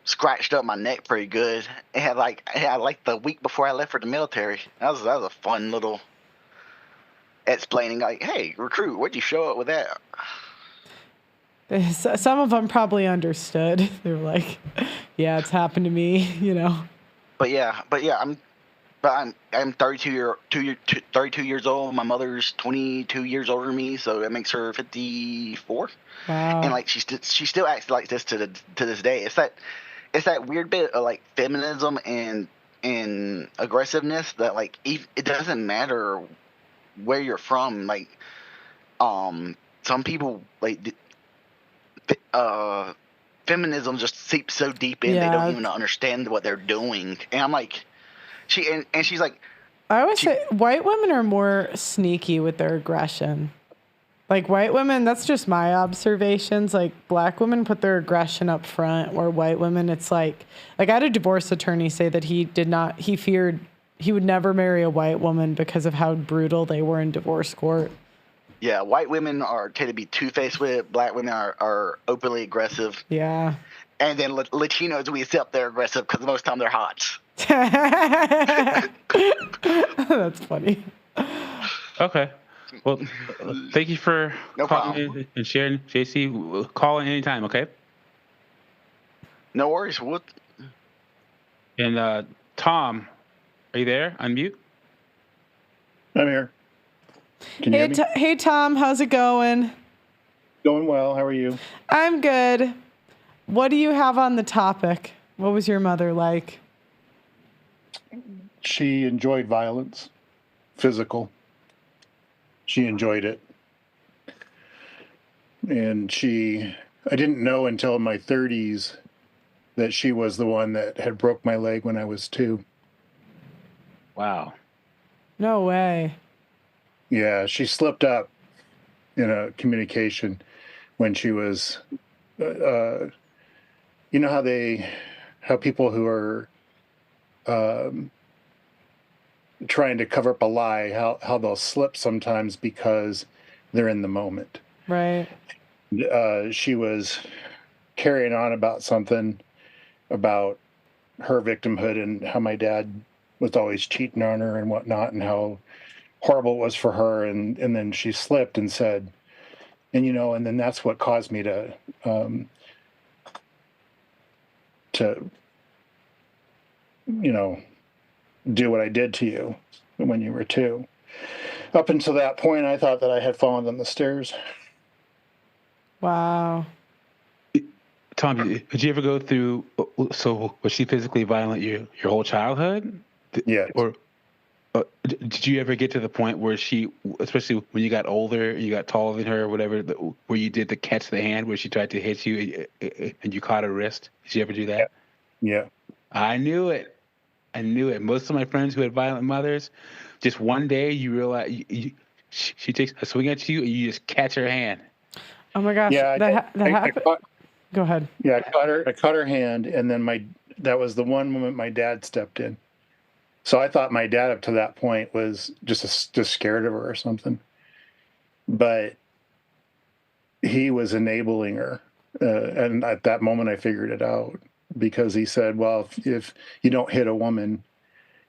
scratched up my neck pretty good. It had like the week before I left for the military. That was a fun little explaining, like, hey, recruit, where'd you show up with that? Some of them probably understood. They were like, yeah, it's happened to me, But I'm 32 years old. My mother's 22 years older than me, so that makes her 54. Wow. And like she still acts like this to this day. It's that weird bit of like feminism and aggressiveness that like it doesn't matter where you're from. Like some people like feminism just seeps so deep in they don't even understand what they're doing. And I'm like, she's like, I always say white women are more sneaky with their aggression. Like white women, that's just my observations. Like black women put their aggression up front, or white women, it's like I had a divorce attorney say that he feared he would never marry a white woman because of how brutal they were in divorce court. Yeah, white women tend to be two-faced with it. Black women are openly aggressive. Yeah. And then Latinos, we accept they're aggressive because most of the time they're hot. That's funny. Okay. Well, thank you for No calling problem. in and sharing, JC. We'll call in anytime, okay? No worries. What? And Tom, are you there? Unmute. I'm here. Can you hear me? Hey, Tom, how's it going? Going well. How are you? I'm good. What do you have on the topic? What was your mother like? She enjoyed violence, physical. She enjoyed it. And I didn't know until my 30s that she was the one that had broke my leg when I was 2. Wow. No way. Yeah, she slipped up in a communication when she was, you know how people who are trying to cover up a lie, how they'll slip sometimes because they're in the moment. Right. She was carrying on about something about her victimhood and how my dad was always cheating on her and whatnot, and how horrible it was for her. And then she slipped and said, and then that's what caused me to do what I did to you when you were 2. Up until that point, I thought that I had fallen down the stairs. Wow. Tom, did you ever go through, so was she physically violent your whole childhood? Yeah. Or did you ever get to the point where she, especially when you got older, you got taller than her or whatever, where you did the catch the hand, where she tried to hit you and you caught her wrist? Did you ever do that? Yeah. I knew it. Most of my friends who had violent mothers, just one day you realize she takes a swing at you and you just catch her hand. Oh my gosh. Yeah, that happened. Go ahead. Yeah, I caught her hand, and then that was the one moment my dad stepped in. So I thought my dad up to that point was just scared of her or something. But he was enabling her. And at that moment I figured it out, because he said, well, if you don't hit a woman,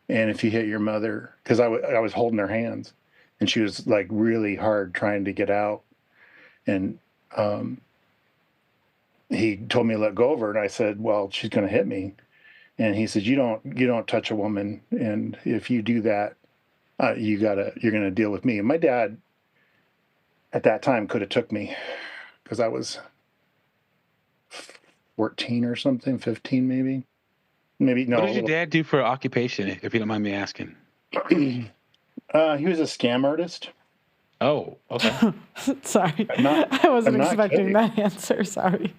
and if you hit your mother, because I was holding her hands and she was like really hard trying to get out. And he told me to let go of her, and I said, well, she's going to hit me. And he said, you don't touch a woman, and if you do that, you're going to deal with me. And my dad at that time could have took me, because I was 14 or something, 15 maybe. No. What did your dad do for an occupation, if you don't mind me asking? He was a scam artist. Oh, okay. Sorry. I wasn't expecting that answer. Sorry.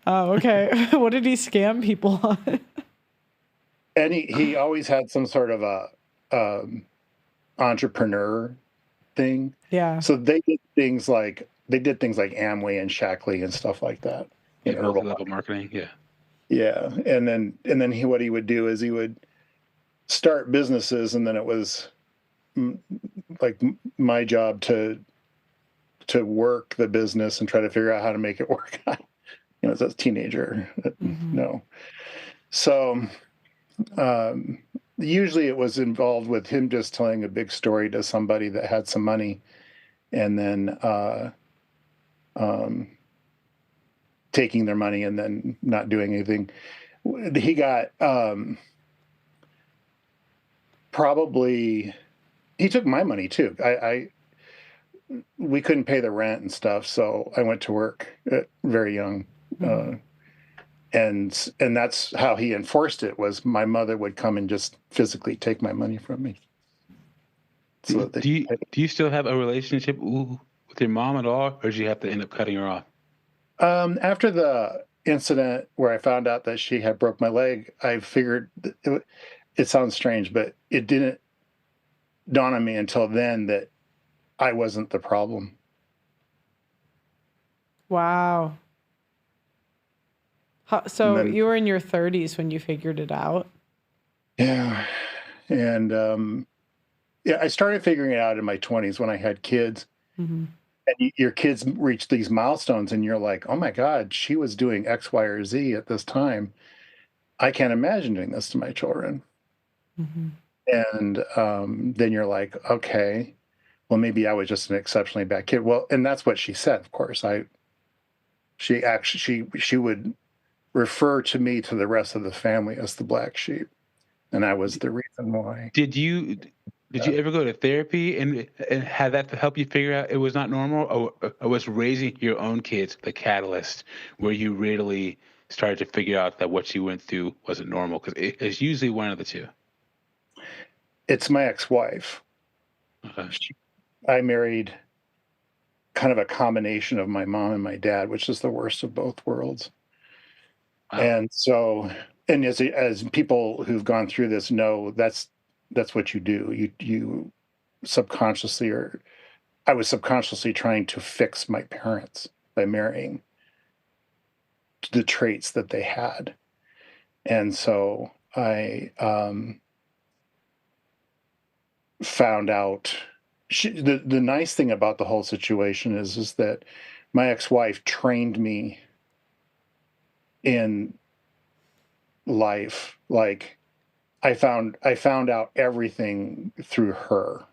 Okay. What did he scam people on? And he always had some sort of a entrepreneur thing. Yeah. So they did things like Amway and Shackley and stuff like that. Yeah, multi-level marketing. Yeah. Yeah, and then what he would do is he would start businesses, and then it was like my job to work the business and try to figure out how to make it work. As a teenager, no. So usually it was involved with him just telling a big story to somebody that had some money, and then taking their money and then not doing anything. He got he took my money too. We couldn't pay the rent and stuff, so I went to work very young. And that's how he enforced it, was my mother would come and just physically take my money from me. So do you still have a relationship with your mom at all, or did you have to end up cutting her off? After the incident where I found out that she had broke my leg, I figured it sounds strange, but it didn't dawn on me until then that I wasn't the problem. Wow. So you were in your 30s when you figured it out? Yeah. And I started figuring it out in my 20s when I had kids. Mm-hmm. and your kids reach these milestones and you're like, oh my God, she was doing X, Y, or Z at this time. I can't imagine doing this to my children. Mm-hmm. And then you're like, okay, well, maybe I was just an exceptionally bad kid. Well, and that's what she said, of course. She would refer to me to the rest of the family as the black sheep. And I was the reason why. Did you ever go to therapy and had that to help you figure out it was not normal, or was raising your own kids the catalyst where you really started to figure out that what you went through wasn't normal? Because it's usually one of the two. It's my ex-wife. Okay. I married kind of a combination of my mom and my dad, which is the worst of both worlds. Wow. And so, and as people who've gone through this know, that's what you do. You subconsciously, or I was subconsciously trying to fix my parents by marrying the traits that they had. And so I found out the nice thing about the whole situation is that my ex-wife trained me in life. Like I found out everything through her,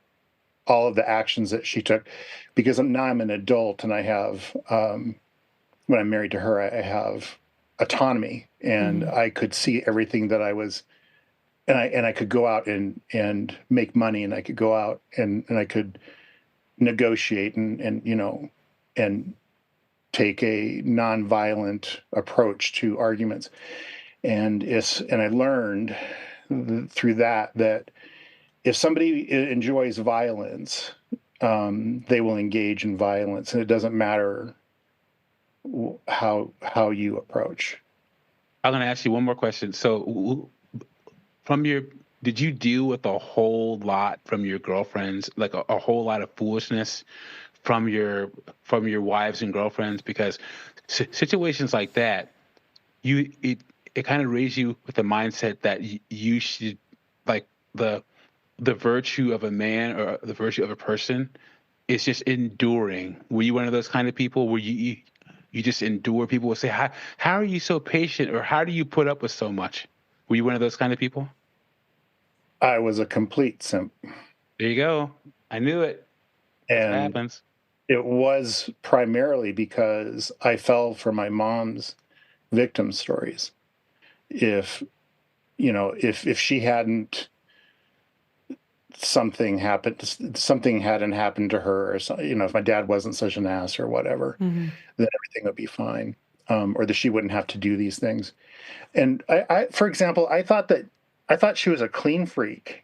all of the actions that she took, because now I'm an adult and I have when I'm married to her, I have autonomy, and I could see everything that I was, and I could go out and make money, and I could go out and I could negotiate and take a nonviolent approach to arguments. And I learned through that if somebody enjoys violence, they will engage in violence, and it doesn't matter how you approach. I'm going to ask you one more question. So, did you deal with a whole lot from your girlfriends, like a whole lot of foolishness from your wives and girlfriends? Because situations like that, it kind of raised you with the mindset that you should, like, the virtue of a man or the virtue of a person is just enduring. Were you one of those kind of people where you just endure? People would say, how are you so patient, or how do you put up with so much? Were you one of those kind of people? I was a complete simp. There you go. I knew it. That's what And happens. it was primarily because I fell for my mom's victim stories. If she hadn't, something hadn't happened to her, or if my dad wasn't such an ass or whatever, then everything would be fine, or that she wouldn't have to do these things. And I for example, I thought she was a clean freak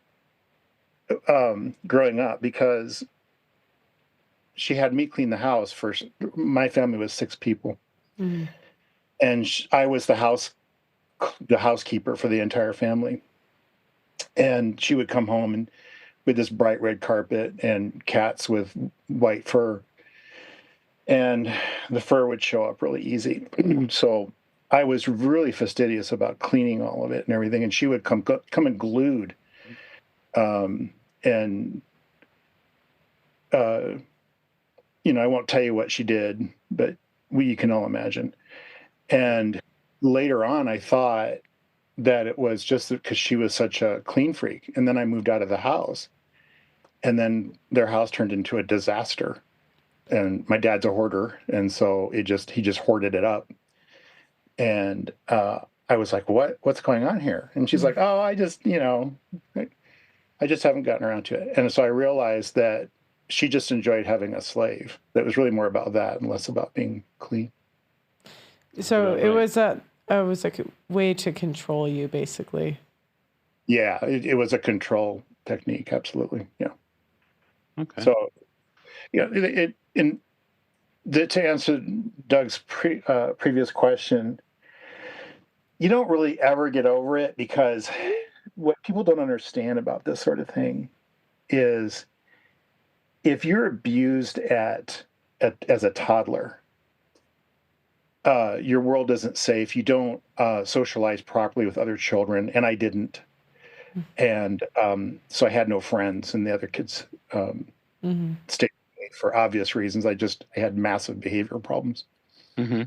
growing up, because she had me clean the house. My family was 6 people, and I was the housekeeper for the entire family. And she would come home and with this bright red carpet and cats with white fur, and the fur would show up really easy. So I was really fastidious about cleaning all of it and everything, and she would come and glued, and I won't tell you what she did, but you can all imagine. And later on, I thought that it was just because she was such a clean freak. And then I moved out of the house, and then their house turned into a disaster. And my dad's a hoarder, and so he just hoarded it up. And I was like, what's going on here? And she's like, oh, I just haven't gotten around to it. And so I realized that she just enjoyed having a slave. That was really more about that and less about being clean. So it was like a way to control you, basically. Yeah, it was a control technique. Absolutely. Yeah. Okay. So, to answer Doug's previous question, you don't really ever get over it, because what people don't understand about this sort of thing is if you're abused as a toddler, your world isn't safe. You don't socialize properly with other children, and I didn't. And so I had no friends, and the other kids stayed with for obvious reasons. I had massive behavioral problems. Mm-hmm.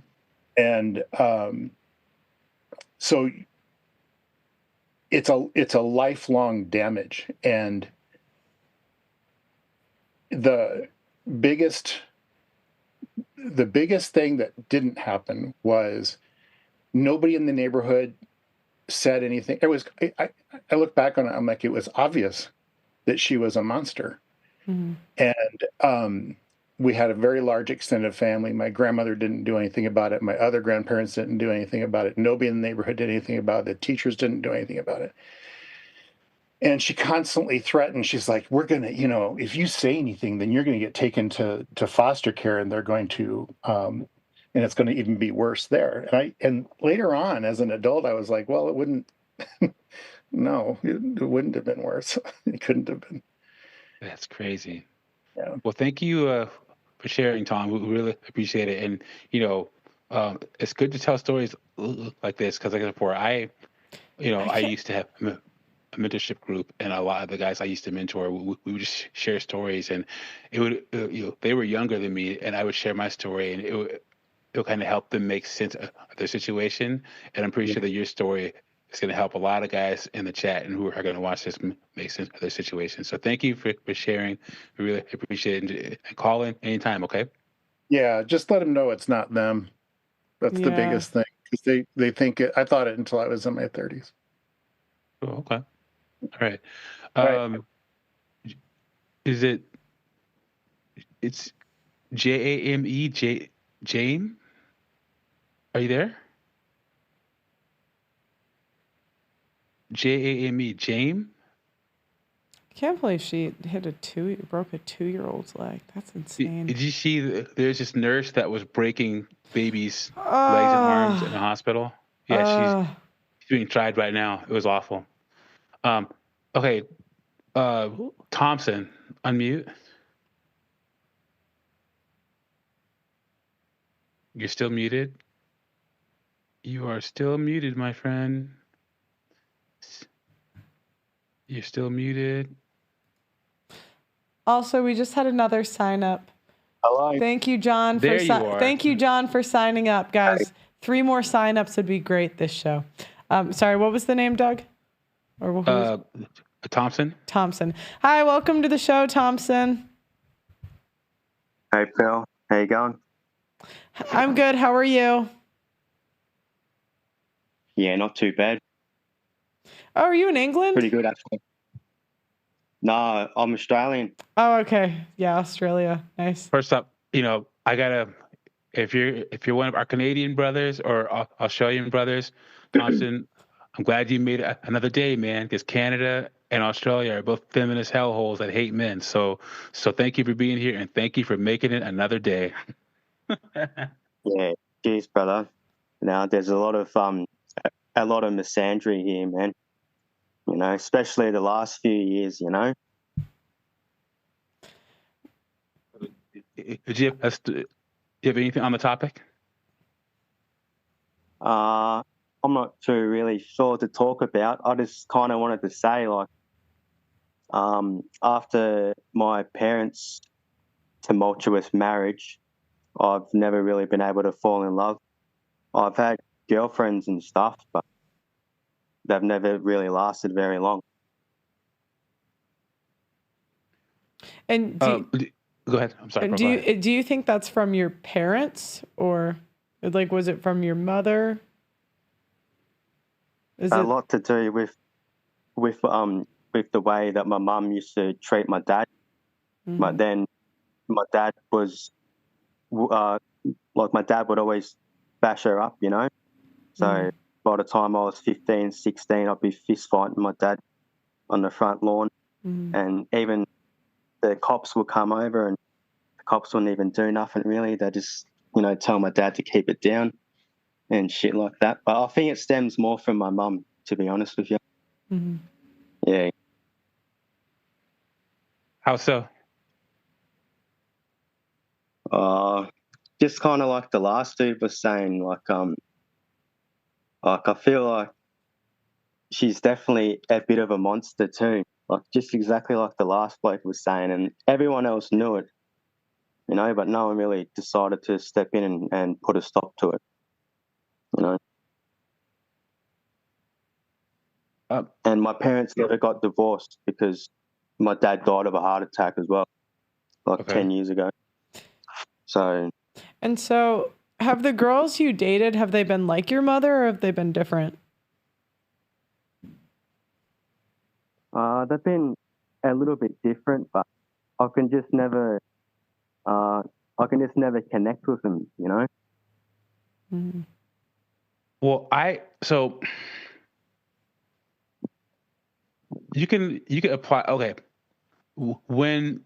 And so it's a lifelong damage. And the biggest thing that didn't happen was nobody in the neighborhood said anything. I look back on it, I'm like, it was obvious that she was a monster. Mm-hmm. And we had a very large extended family. My grandmother didn't do anything about it. My other grandparents didn't do anything about it. Nobody in the neighborhood did anything about it. The teachers didn't do anything about it. And she constantly threatened. She's like, we're going to, if you say anything, then you're going to get taken to foster care, and they're going to, and it's going to even be worse there. And later on, as an adult, I was like, well, it wouldn't, no, it wouldn't have been worse. It couldn't have been. That's crazy. Yeah. Well, thank you for sharing, Tom. We really appreciate it. And, it's good to tell stories like this because, like I said before, I used to have a mentorship group, and a lot of the guys I used to mentor, we would just share stories, and it would, they were younger than me, and I would share my story, and it would kind of help them make sense of their situation. And I'm pretty sure that your story is going to help a lot of guys in the chat and who are going to watch this make sense of their situation. So thank you for sharing. We really appreciate it. And call in anytime, okay? Yeah, just let them know it's not them. That's the biggest thing, because they think it. I thought it until I was in my 30s. Oh, okay. All right. Is it? It's Jame. Jame? Are you there? Jame. Jame? I can't believe she broke a 2-year-old's leg. That's insane. Did you see? There's this nurse that was breaking babies' legs and arms in a hospital. Yeah, she's being tried right now. It was awful. Okay. Thompson, unmute. You're still muted. You are still muted, my friend. You're still muted. Also, we just had another sign up. Hello. Thank you, John. Thank you, John, for signing up, guys. 3 more signups would be great this show. Sorry, what was the name, Doug? Or Thompson. Thompson. Hi, welcome to the show, Thompson. Hey, Phil. How you going? I'm good. How are you? Yeah, not too bad. Oh, are you in England? Pretty good, actually. No, I'm Australian. Oh, okay. Yeah, Australia. Nice. First up, I gotta. If you're one of our Canadian brothers or Australian brothers, Thompson, I'm glad you made it another day, man. Because Canada and Australia are both feminist hellholes that hate men. So thank you for being here, and thank you for making it another day. Yeah, cheers, brother. Now there's a lot of misandry here, man. Especially the last few years. Do you have anything on the topic? I'm not too really sure to talk about. I just kind of wanted to say, after my parents' tumultuous marriage, I've never really been able to fall in love. I've had girlfriends and stuff, but they've never really lasted very long. And go ahead. I'm sorry. Do you think that's from your parents, or was it from your mother? Lot to do with the way that my mum used to treat my dad. Mm-hmm. But then my dad was my dad would always bash her up, So by the time I was 15, 16, I'd be fist fighting my dad on the front lawn. Mm-hmm. And even the cops would come over, and the cops wouldn't even do nothing really. They just, tell my dad to keep it down and shit like that. But I think it stems more from my mum, to be honest with you. Mm-hmm. Yeah. How so? Just kind of like the last dude was saying, I feel like she's definitely a bit of a monster too. Just exactly like the last bloke was saying, and everyone else knew it. you know, but no one really decided to step in and put a stop to it, you know. And my parents never got divorced because my dad died of a heart attack as well, like 10 years ago. So. And so, have the girls you dated, have they been like your mother or have they been different? They've been a little bit different, but I can just never connect with them, you know? Mm-hmm. Well, so you can apply. Okay. When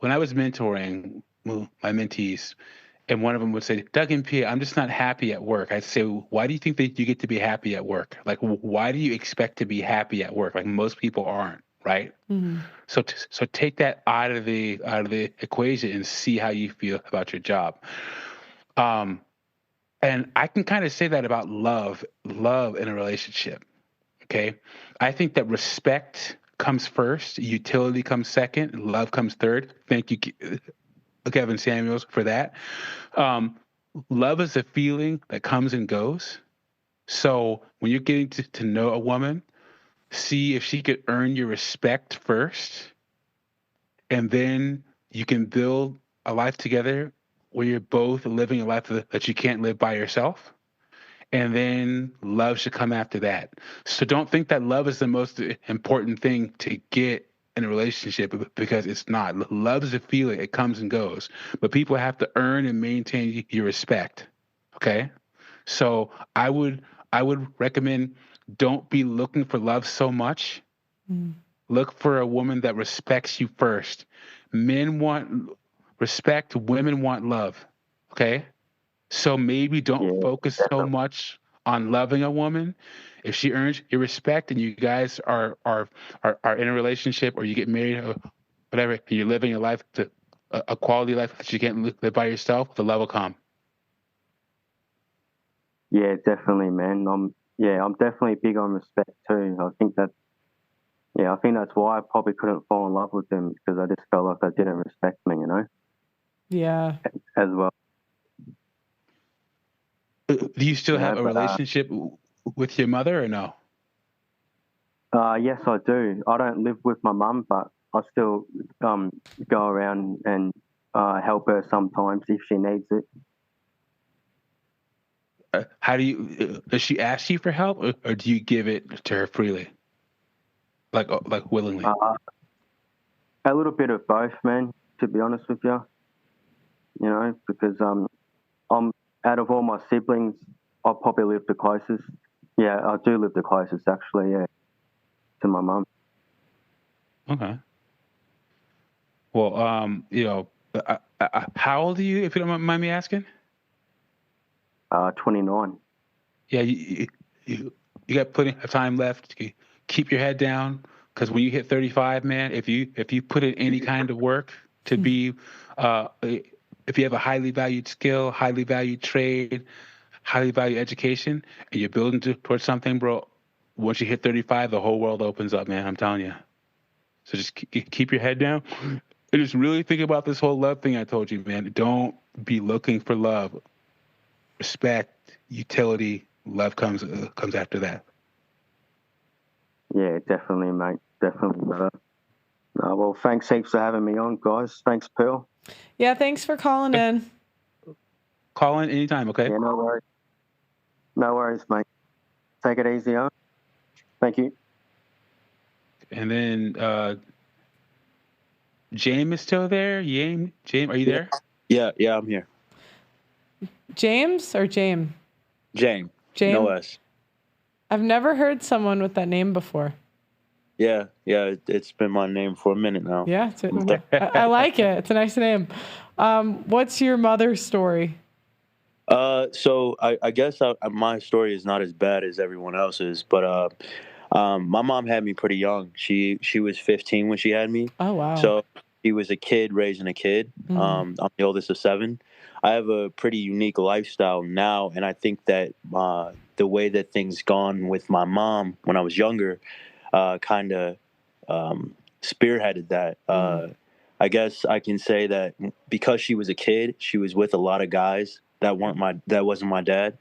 I was mentoring my mentees, and one of them would say, Doug and Pia, I'm just not happy at work. I'd say, why do you think that you get to be happy at work? Like, why do you expect to be happy at work? Like, most people aren't, right? Mm-hmm. So take that out of the equation and see how you feel about your job. And I can kind of say that about love in a relationship. Okay. I think that respect comes first, utility comes second, love comes third. Thank you, Kevin Samuels, for that. Love is a feeling that comes and goes. So when you're getting to know a woman, see if she could earn your respect first, and then you can build a life together where you're both living a life that you can't live by yourself. And then love should come after that. So don't think that love is the most important thing to get in a relationship, because it's not. Love is a feeling. It comes and goes. But people have to earn and maintain your respect. Okay? So I would recommend, don't be looking for love so much. Mm. Look for a woman that respects you first. Men want respect, women want love. Okay? So maybe don't focus so much on loving a woman. If she earns your respect and you guys are in a relationship, or you get married or whatever, and you're living a life, a quality life that you can't live by yourself, the love will come. Yeah, definitely, man. I'm definitely big on respect too. I think that's why I probably couldn't fall in love with them, because I just felt like they didn't respect me, you know? Yeah. As well. Do you still have a relationship with your mother or no? Yes, I do. I don't live with my mum, but I still go around and help her sometimes if she needs it. How do you? Does she ask you for help, or do you give it to her freely, like willingly? A little bit of both, man. To be honest with you, you know, because I'm out of all my siblings, I probably live the closest. Yeah, I do live the closest, actually. Yeah, to my mum. Okay. Well, you know, how old are you, if you don't mind me asking? 29. Yeah, you got plenty of time left. Keep your head down, because when you hit 35, man, if you put in any kind of work to be, if you have a highly valued skill, highly valued trade, highly valued education, and you're building towards something, bro, once you hit 35, the whole world opens up, man. I'm telling you. So just keep your head down and just really think about this whole love thing I told you, man. Don't be looking for love. Respect, utility, love comes after that. Yeah, definitely, mate. Definitely, brother. Well, thanks heaps for having me on, guys. Thanks, Pearl. Yeah, thanks for calling in. Call in anytime, okay? Yeah, no worries. No worries, mate. Take it easy, huh? Thank you. And then James is still there. James, are you there? Yeah, I'm here. James or Jame? Jame. Jame? No S. I've never heard someone with that name before. Yeah, it's been my name for a minute now. Yeah, I like it. It's a nice name. What's your mother's story? So I guess my story is not as bad as everyone else's, but my mom had me pretty young. She was 15 when she had me. Oh, wow. So she was a kid raising a kid. Mm. I'm the oldest of 7. I have a pretty unique lifestyle now, and I think that the way that things gone with my mom when I was younger kind of spearheaded that. I guess I can say that because she was a kid, she was with a lot of guys that wasn't my dad.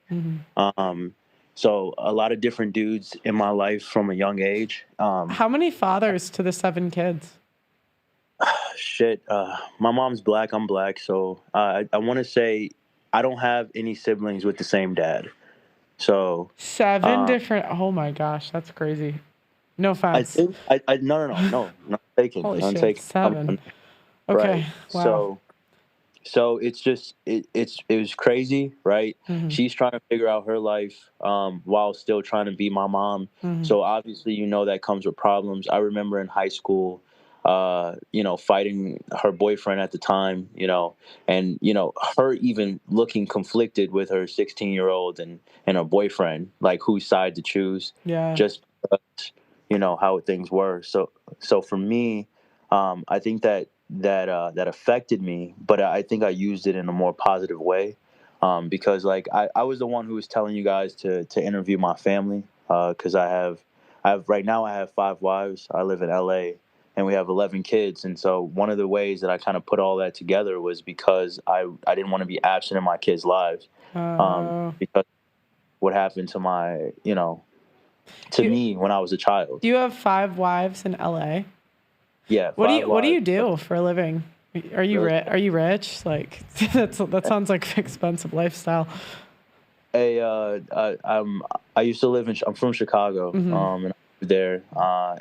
Um, so a lot of different dudes in my life from a young age. How many fathers to the 7 kids? Shit. My mom's black. I'm black. So I want to say I don't have any siblings with the same dad. So 7 different. Oh my gosh, that's crazy. No I offense. think no, not taken. Holy None shit, taken. 7. Right. Okay. Wow. So it's just it was crazy, right? Mhm. She's trying to figure out her life while still trying to be my mom. Mhm. So obviously, that comes with problems. I remember in high school, fighting her boyfriend at the time, and her even looking conflicted with her 16-year-old and her boyfriend, like whose side to choose, Yeah. just because, how things were. So for me, I think that affected me, but I think I used it in a more positive way, because like I was the one who was telling you guys to interview my family, because right now I have 5 wives. I live in LA and we have 11 kids, and so one of the ways that I kind of put all that together was because I didn't want to be absent in my kids' lives, because what happened to my to me when I was a child. You have 5 wives in LA? Yeah. What 5 do you wives. do for a living? Are you Really? are you rich? Like that sounds like an expensive lifestyle. I used to live I'm from Chicago, Mhm. and I live there,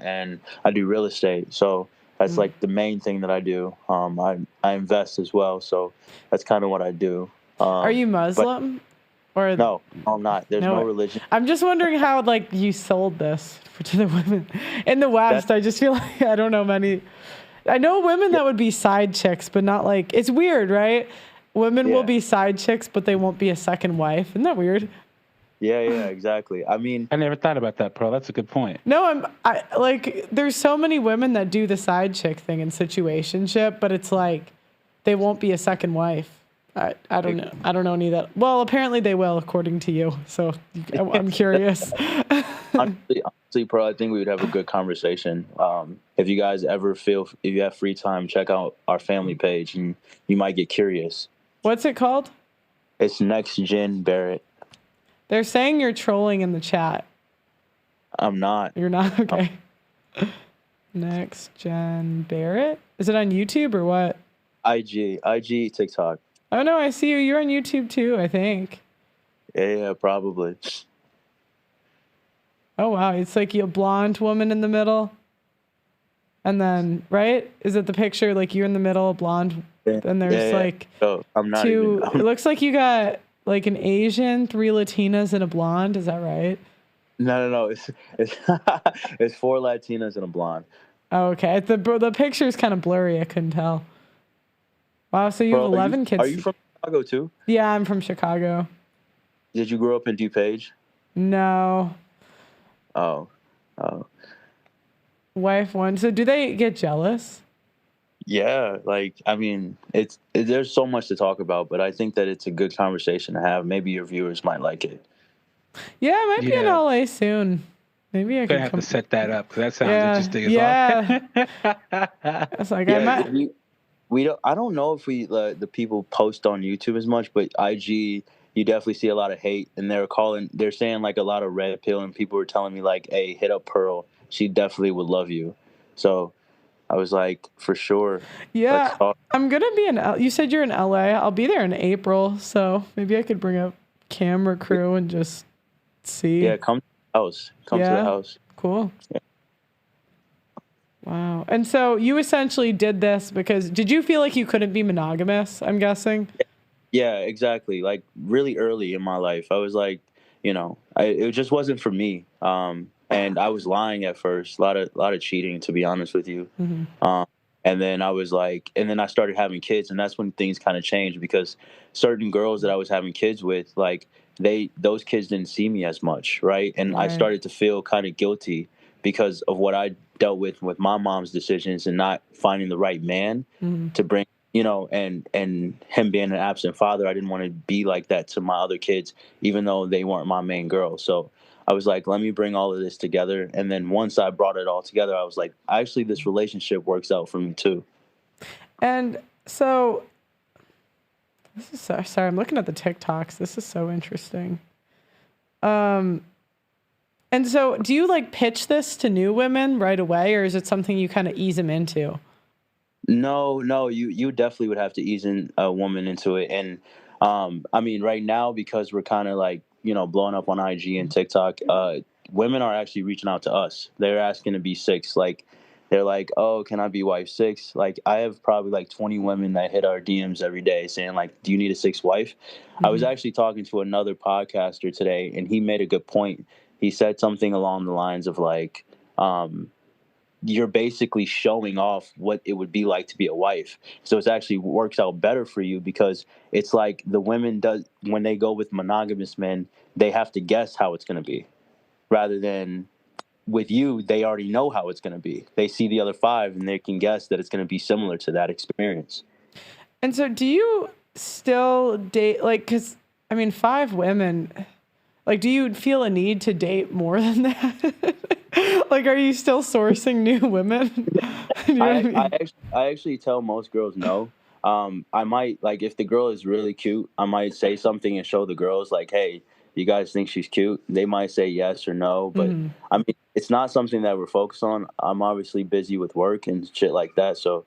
and I do real estate. So that's like the main thing that I do. I invest as well, so that's kind of what I do. Are you But Muslim? Or no, I'm not. There's no religion. I'm just wondering how like you sold this to the women in the West. I just feel like I don't know many. I know women that would be side chicks, but not like it's weird, right? Women will be side chicks, but they won't be a second wife. Isn't that weird? Yeah, exactly. I mean, I never thought about that, Pearl. That's a good point. No, I like there's so many women that do the side chick thing in situationship, but it's like they won't be a second wife. I don't know. I don't know any of that. Well, apparently they will, according to you. So I'm curious. honestly, Pearl, I think we would have a good conversation. If you guys if you have free time, check out our family page, and you might get curious. What's it called? It's Next Gen Barrett. They're saying you're trolling in the chat. I'm not. You're not? Okay. Next Gen Barrett? Is it on YouTube or what? IG, TikTok. Oh, no, I see you. You're on YouTube too, I think. Yeah, probably. Oh, wow. It's like a blonde woman in the middle. And then, right? Is it the picture like you're in the middle, blonde? And there's like I'm not 2. even, It looks like you got like an Asian, 3 Latinas, and a blonde. Is that right? No. It's it's 4 Latinas and a blonde. Oh, okay. The picture's kind of blurry. I couldn't tell. Wow. So you have 11 kids. Are you from Chicago too? Yeah, I'm from Chicago. Did you grow up in DuPage? No. Oh. Wife 1. So do they get jealous? Yeah, like I mean, there's so much to talk about, but I think that it's a good conversation to have. Maybe your viewers might like it. Yeah, I might be in LA soon. Maybe I could have come. to set that up because that sounds interesting as Yeah. It's like I might. I don't know if the people post on YouTube as much, but IG, you definitely see a lot of hate, and they're saying like a lot of red pill, and people were telling me like, hey, hit up Pearl, she definitely would love you. So I was like, for sure. Yeah, I'm gonna be in. You said you're in LA. I'll be there in April, so maybe I could bring a camera crew and just see. Yeah, come to the house. Come to the house. Cool. Yeah. Wow. And so you essentially did this because did you feel like you couldn't be monogamous? I'm guessing. Yeah, exactly. Like really early in my life, I was like, it just wasn't for me. And I was lying at first, a lot of cheating, to be honest with you. Mm-hmm. And then I started having kids, and that's when things kind of changed because certain girls that I was having kids with, like those kids didn't see me as much, right? And I started to feel kind of guilty because of what I dealt with my mom's decisions and not finding the right man to bring, and him being an absent father. I didn't want to be like that to my other kids, even though they weren't my main girl. So I was like, let me bring all of this together. And then once I brought it all together, I was like, actually, this relationship works out for me too. And so, this is sorry, I'm looking at the TikToks. This is so interesting. And so do you like pitch this to new women right away, or is it something you kind of ease them into? No, you definitely would have to ease in a woman into it. And I mean, right now, because we're kind of like, blowing up on IG and TikTok, women are actually reaching out to us. They're asking to be six. Like, they're like, oh, can I be wife six? Like, I have probably like 20 women that hit our DMs every day saying, like, do you need a sixth wife? I was actually talking to another podcaster today, and he made a good point. He said something along the lines of like, you're basically showing off what it would be like to be a wife. So it actually works out better for you, because it's like the women when they go with monogamous men, they have to guess how it's going to be, rather than with you, they already know how it's going to be. They see the other five and they can guess that it's going to be similar to that experience. And so do you still date, like, because I mean, 5 women, like, do you feel a need to date more than that? Like, are you still sourcing new women? You know what I mean? I actually tell most girls no. I might, like, if the girl is really cute, I might say something and show the girls, like, hey, you guys think she's cute? They might say yes or no, but I mean, it's not something that we're focused on. I'm obviously busy with work and shit like that, so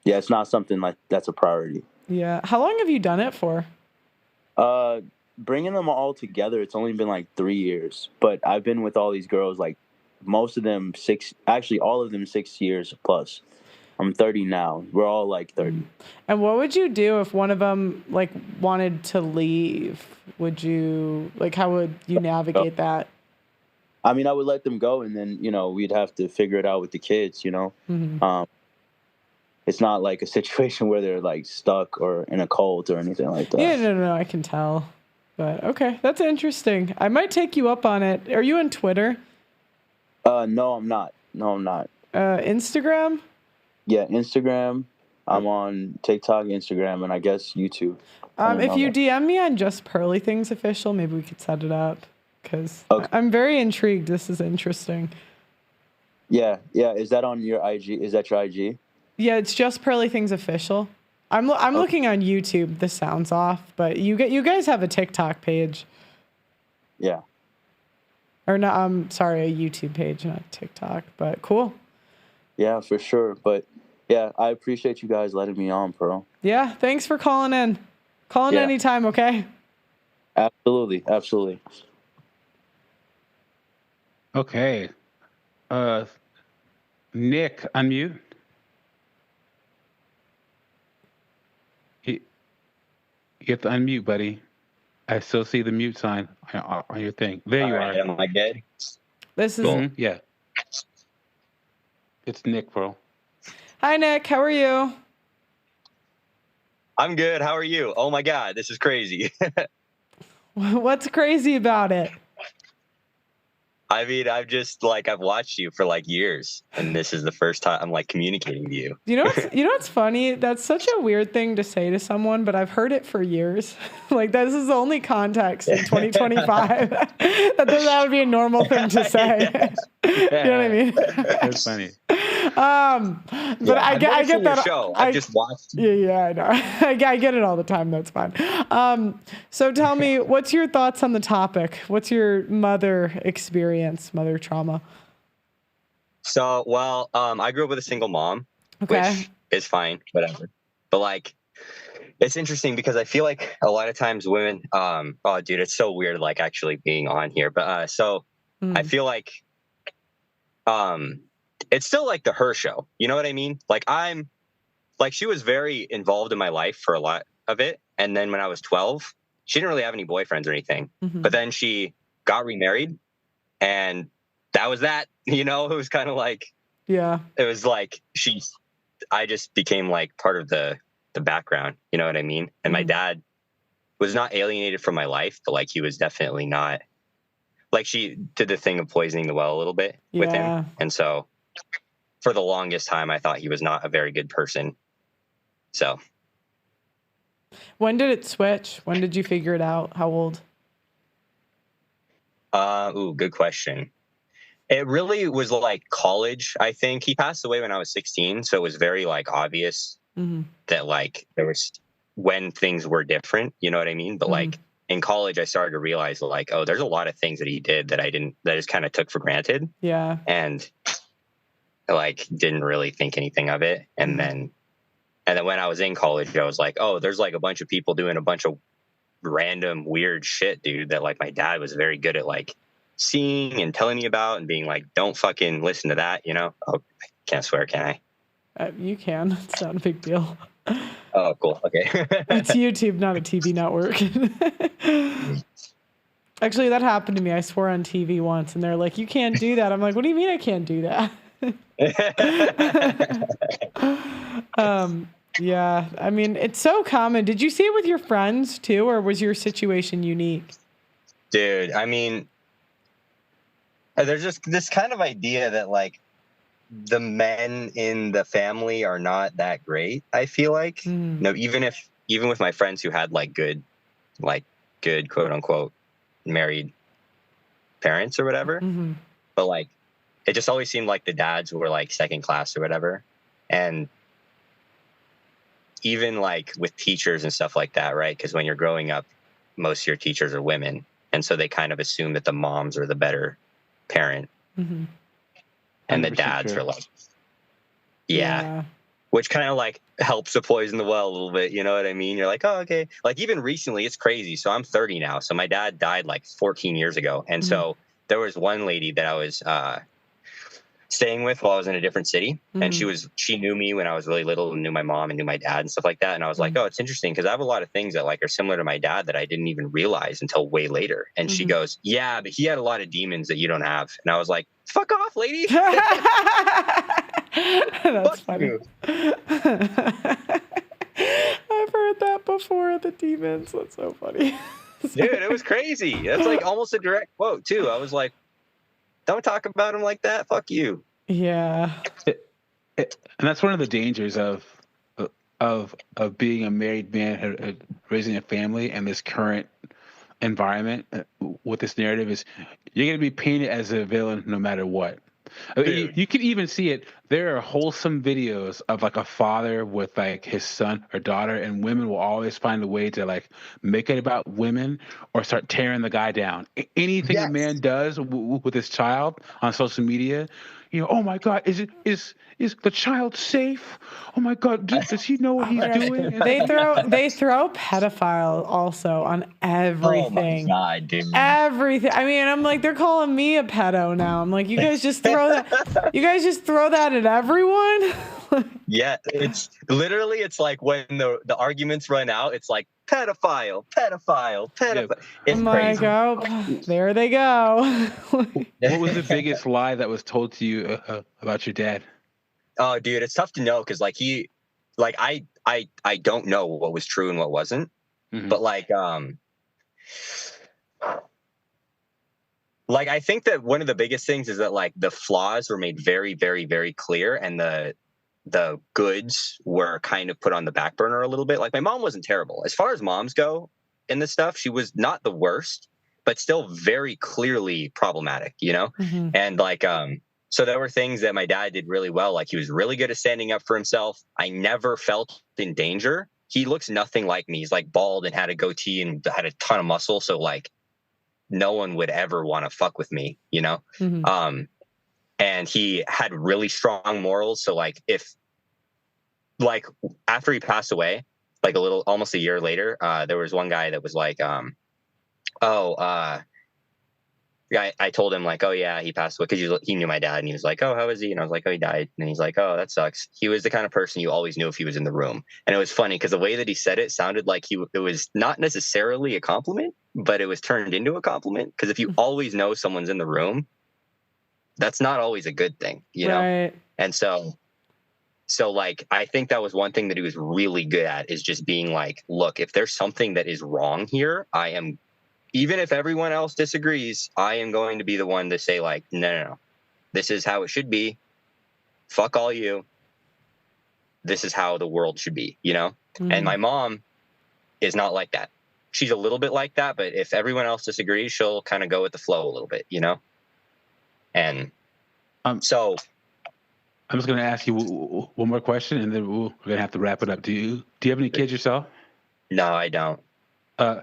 yeah, it's not something like that's a priority. Yeah. How long have you done it for? Bringing them all together, it's only been like 3 years, but I've been with all these girls, like most of them all of them 6 years plus. I'm 30 now. We're all like 30. And what would you do if one of them like wanted to leave? Would you how would you navigate that? I mean, I would let them go, and then, we'd have to figure it out with the kids, It's not like a situation where they're like stuck or in a cult or anything like that. Yeah, no, I can tell. But okay, that's interesting. I might take you up on it. Are you on Twitter? No, I'm not. Instagram? Yeah, Instagram. I'm on TikTok, Instagram, and I guess YouTube. If you DM me on Just Pearly Things Official, maybe we could set it up, because I'm very intrigued. This is interesting. Yeah. Is that on your IG? Is that your IG? Yeah, it's Just Pearly Things Official. I'm looking on YouTube. This sounds off, but you guys have a TikTok page. Yeah. Or no, I'm sorry, a YouTube page, not TikTok. But cool. Yeah, for sure. But yeah, I appreciate you guys letting me on, Pearl. Yeah, thanks for calling in. Call in anytime, okay? Absolutely. Okay. Nick, unmute. You have to unmute, buddy. I still see the mute sign on your thing. There you are. Am I good? This is yeah. It's Nick, bro. Hi, Nick. How are you? I'm good. How are you? Oh my God, this is crazy. What's crazy about it? I mean, I've watched you for like years, and this is the first time I'm like communicating to you. You know what's funny? That's such a weird thing to say to someone, but I've heard it for years. Like, this is the only context in 2025 that would be a normal thing to say. You know what I mean? That's funny. But I get that. Show. I've just watched. Yeah, I know. I get it all the time. That's fine. So tell me, what's your thoughts on the topic? What's your mother experience, mother trauma? So, well, I grew up with a single mom, which is fine, whatever. But like, it's interesting because I feel like a lot of times women, oh, dude, it's so weird, like actually being on here. But I feel like, it's still like the her show. You know what I mean? Like she was very involved in my life for a lot of it. And then when I was 12, she didn't really have any boyfriends or anything. But then she got remarried, and that was that. It was kind of like, it was like I just became like part of the background. You know what I mean? And my dad was not alienated from my life, but like he was definitely not. Like, she did the thing of poisoning the well a little bit with him. And so for the longest time, I thought he was not a very good person. So. When did it switch? When did you figure it out? How old? Good question. It really was like college, I think. He passed away when I was 16, so it was very like obvious that like there was when things were different, you know what I mean? But like in college I started to realize like, oh, there's a lot of things that he did that I just kind of took for granted. Yeah. And like didn't really think anything of it. And then when I was in college, I was like, oh, there's like a bunch of people doing a bunch of random weird shit, dude, that like my dad was very good at like seeing and telling me about and being like, don't fucking listen to that, you know? Oh, I can't swear, can I? You can. It's not a big deal. Oh, cool. Okay. It's YouTube, not a TV network. Actually, that happened to me. I swore on TV once, and they're like, you can't do that. I'm like, what do you mean I can't do that? Yeah, I mean, it's so common. Did you see it with your friends too, or was your situation unique? Dude, I mean, there's just this kind of idea that like the men in the family are not that great, I feel like. No, even with my friends who had like good quote unquote married parents or whatever. But like it just always seemed like the dads were like second class or whatever. And even like with teachers and stuff like that, right? Because when you're growing up, most of your teachers are women. And so they kind of assume that the moms are the better parent. And the dads are like, yeah. Which kind of like helps to poison the well a little bit. You know what I mean? You're like, oh, okay. Like even recently, it's crazy. So I'm 30 now. So my dad died like 14 years ago. And so there was one lady that I was staying with while I was in a different city. And she knew me when I was really little and knew my mom and knew my dad and stuff like that. And I was like, oh, it's interesting because I have a lot of things that like are similar to my dad that I didn't even realize until way later. And she goes, yeah, but he had a lot of demons that you don't have. And I was like, fuck off, lady. That's funny. I've heard that before, the demons. That's so funny. Dude, it was crazy. That's like almost a direct quote too. I was like, don't talk about him like that. Fuck you. Yeah. And that's one of the dangers of being a married man raising a family and this current environment with this narrative is you're going to be painted as a villain no matter what. You can even see it. There are wholesome videos of like a father with like his son or daughter, and women will always find a way to like make it about women or start tearing the guy down. Anything a man does with his child on social media, you know, oh my God, is the child safe? Oh my God, does he know what he's doing? They throw pedophile also on everything. Oh my God, dude. Everything. I mean, I'm like, they're calling me a pedo now. I'm like, you guys just throw that. You guys just throw that at everyone. Yeah, it's literally, it's like when the arguments run out, it's like pedophile. It's I'm like, crazy. oh, there they go. What was the biggest lie that was told to you about your dad? Oh, dude, it's tough to know because like I don't know what was true and what wasn't, but like I think that one of the biggest things is that like the flaws were made very, very, very clear, and the goods were kind of put on the back burner a little bit. Like my mom wasn't terrible as far as moms go in this stuff. She was not the worst, but still very clearly problematic, you know? And like, so there were things that my dad did really well. Like he was really good at standing up for himself. I never felt in danger. He looks nothing like me. He's like bald and had a goatee and had a ton of muscle. So like no one would ever want to fuck with me, you know? And he had really strong morals. So like if like after he passed away, like almost a year later, there was one guy that was like, I told him like, oh yeah, he passed away because he knew my dad, and he was like, oh, how is he? And I was like, oh, he died. And he's like, oh, that sucks. He was the kind of person you always knew if he was in the room. And it was funny because the way that he said it sounded like it was not necessarily a compliment, but it was turned into a compliment. Because if you always know someone's in the room, that's not always a good thing, you know? Right. And so like, I think that was one thing that he was really good at, is just being like, look, if there's something that is wrong here, even if everyone else disagrees, I am going to be the one to say like, no, this is how it should be. Fuck all you. This is how the world should be, you know? And my mom is not like that. She's a little bit like that, but if everyone else disagrees, she'll kind of go with the flow a little bit, you know? And So I'm just going to ask you one more question, and then we're going to have to wrap it up. Do you have any kids yourself? No, I don't.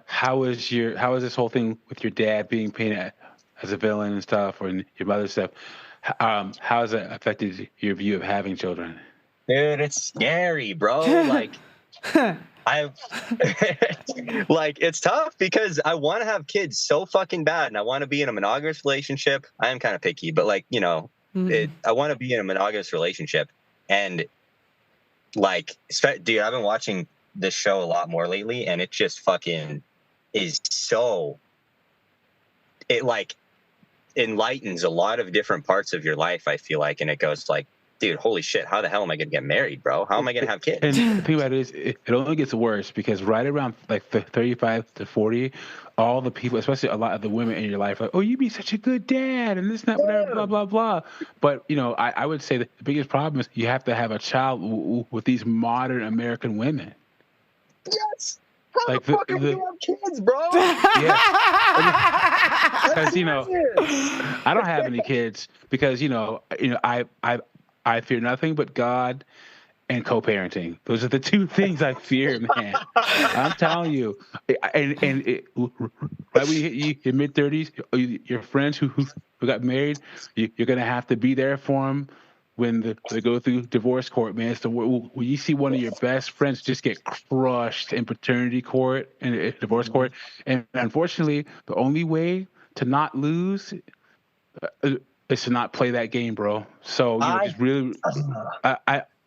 How is this whole thing with your dad being painted as a villain and stuff, or your mother's stuff? How has that affected your view of having children? Dude, it's scary, bro. Like, like, it's tough because I want to have kids so fucking bad, and I want to be in a monogamous relationship. I am kind of picky, but like, you know, I want to be in a monogamous relationship, and like, dude, I've been watching this show a lot more lately, and it just fucking is so. It like enlightens a lot of different parts of your life, I feel like, and it goes like, dude, holy shit, how the hell am I going to get married, bro? How am I going to have kids? And the thing about it is, it only gets worse because right around like 35 to 40, all the people, especially a lot of the women in your life, are like, oh, you'd be such a good dad, and this, and that, whatever, blah, blah, blah. But, you know, I would say that the biggest problem is you have to have a child with these modern American women. Yes. How the fuck are you have kids, bro? Yeah. Because, you know, I don't have any kids because, you know, I fear nothing but God and co-parenting. Those are the two things I fear, man. I'm telling you. And right when you hit your mid-30s, your friends who got married, you're going to have to be there for them when they go through divorce court, man. So when you see one of your best friends just get crushed in paternity court and divorce court, and unfortunately, the only way to not lose is to not play that game, bro. So you know, just really,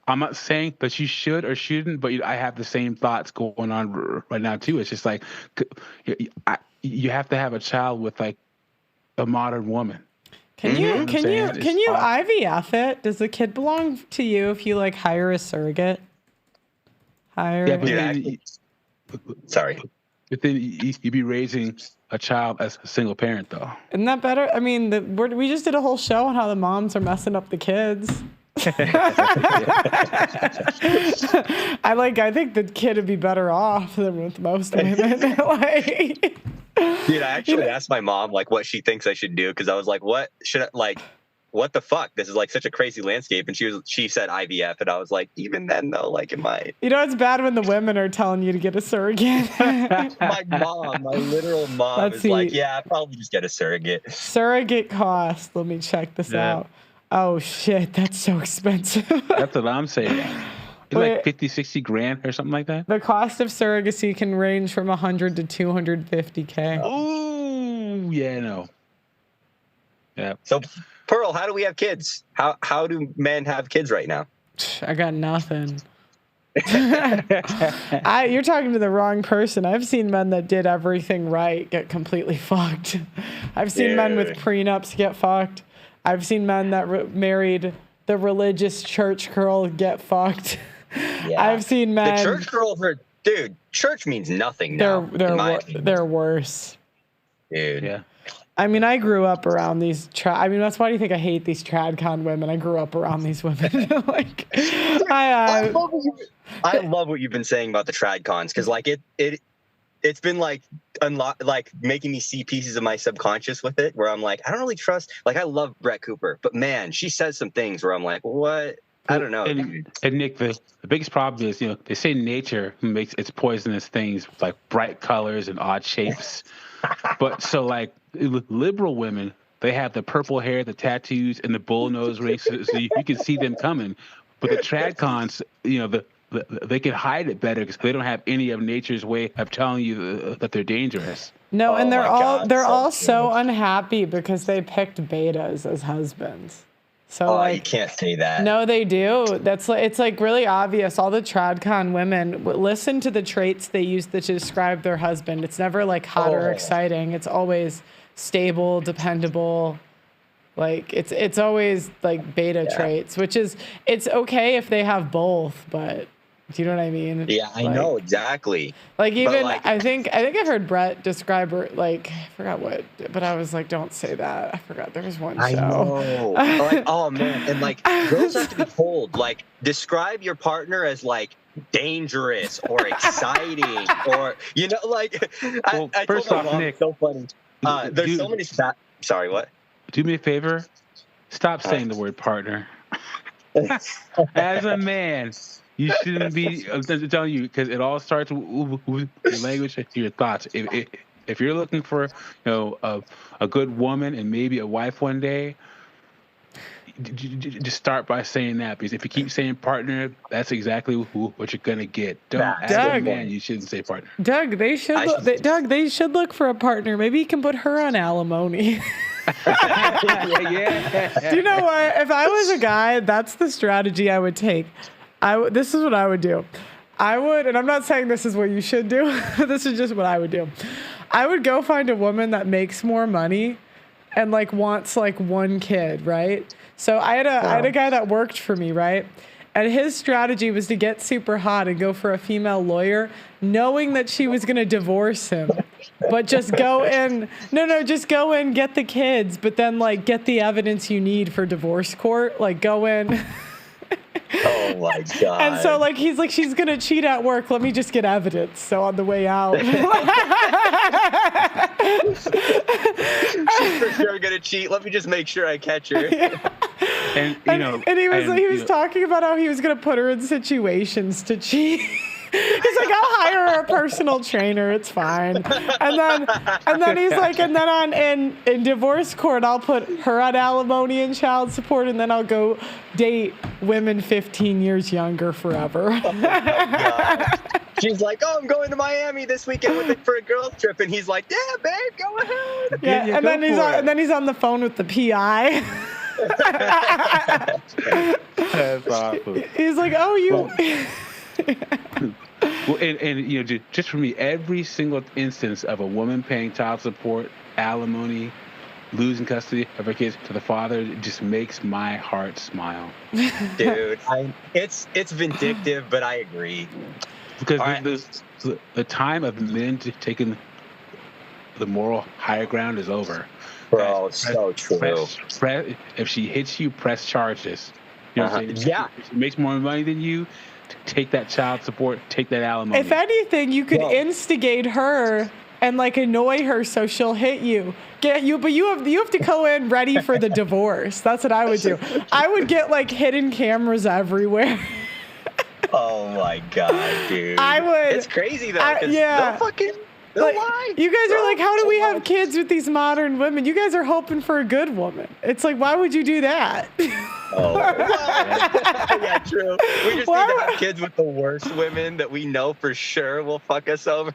I'm not saying that you should or shouldn't, but I have the same thoughts going on right now too. It's just like you have to have a child with like a modern woman. Can you IVF it? Does the kid belong to you if you like hire a surrogate? Sorry. But then you'd be raising a child as a single parent, though. Isn't that better? I mean, we just did a whole show on how the moms are messing up the kids. I think the kid would be better off than with most women. Dude, I actually asked my mom like what she thinks I should do because I was like, what should I like? What the fuck? This is like such a crazy landscape. And she said IVF, and I was like, even then though, like it might. You know, it's bad when the women are telling you to get a surrogate. My literal mom is like, yeah, I'd probably just get a surrogate. Surrogate cost. Let me check this out. Oh shit, that's so expensive. That's what I'm saying. It's like 50, 60 grand or something like that. The cost of surrogacy can range from 100 to 250K. Oh, yeah, no. Yeah. So, Pearl, how do we have kids? How do men have kids right now? I got nothing. You're talking to the wrong person. I've seen men that did everything right get completely fucked. I've seen men with prenups get fucked. I've seen men that married the religious church girl get fucked. Yeah. I've seen men. The church girls are, dude. Church means nothing now. They're worse. Dude. Yeah. I mean, I grew up around these. That's why do you think I hate these tradcon women? I grew up around these women. I love what you've been saying about the tradcons because, like, it's been like making me see pieces of my subconscious with it, where I'm like, I don't really trust. Like, I love Brett Cooper, but man, she says some things where I'm like, what? I don't know. And Nick, the biggest problem is, you know, they say nature makes its poisonous things like bright colors and odd shapes. But so like liberal women, they have the purple hair, the tattoos, and the bull nose ring, so you can see them coming. But the tradcons, you know, they can hide it better because they don't have any of nature's way of telling you that they're dangerous. No, and they're all so unhappy because they picked betas as husbands. So you can't say that. No, they do. It's like really obvious. All the tradcon women listen to the traits they use to describe their husband. It's never like hot or exciting. It's always stable, dependable. Like it's always like beta traits, which is it's okay if they have both, but do you know what I mean? Yeah, I know exactly. Like even I think I've heard Brett describe her like I forgot what, but I was like, don't say that. I forgot there was one show. I know. Like, oh man, and like girls have to be told like describe your partner as like dangerous or exciting or you know like. I first told my off, mom, Nick, it's so funny. There's so many. Sorry, what? Do me a favor. Stop saying the word partner. As a man, you shouldn't be. I'm telling you, because it all starts with your language and your thoughts. If you're looking for, a good woman and maybe a wife one day, just start by saying that. Because if you keep saying partner, that's exactly what you're gonna get. As a man, you shouldn't say partner. Doug, they should look for a partner. Maybe you can put her on alimony. Yeah. Do you know what? If I was a guy, that's the strategy I would take. This is what I would do. I would, and I'm not saying this is what you should do. This is just what I would do. I would go find a woman that makes more money and like wants like one kid, right? So I had a guy that worked for me, right? And his strategy was to get super hot and go for a female lawyer, knowing that she was going to divorce him. But just go in, just go in, get the kids, but then like get the evidence you need for divorce court. Like go in. Oh my God. And so like he's like, she's going to cheat at work. Let me just get evidence. So on the way out. She's for sure going to cheat. Let me just make sure I catch her. Yeah. And he was talking about how he was going to put her in situations to cheat. He's like, I'll hire a personal trainer. It's fine. And then he's like, and then in divorce court, I'll put her on alimony and child support, and then I'll go date women 15 years younger forever. Oh my God. She's like, I'm going to Miami this weekend for a girls trip, and he's like, yeah, babe, go ahead. Yeah, and then he's on the phone with the PI. That's awesome. He's like, oh, you. Well, and just for me, every single instance of a woman paying child support, alimony, losing custody of her kids to the father, just makes my heart smile. Dude, it's vindictive, but I agree. Because the time of men taking the moral higher ground is over. Bro, so true. If she hits you, press charges. You know what I'm saying? Yeah. If she makes more money than you, take that child support, take that alimony. If anything, you could instigate her and like annoy her so she'll hit you. But you have to go in ready for the divorce. That's what I would do. I would get like hidden cameras everywhere. Oh my God, dude. I would. It's crazy though. Yeah. They'll like, lie. You guys are like, how do we have kids with these modern women? You guys are hoping for a good woman. It's like, why would you do that? Oh, yeah, true. We just need to have kids with the worst women that we know for sure will fuck us over.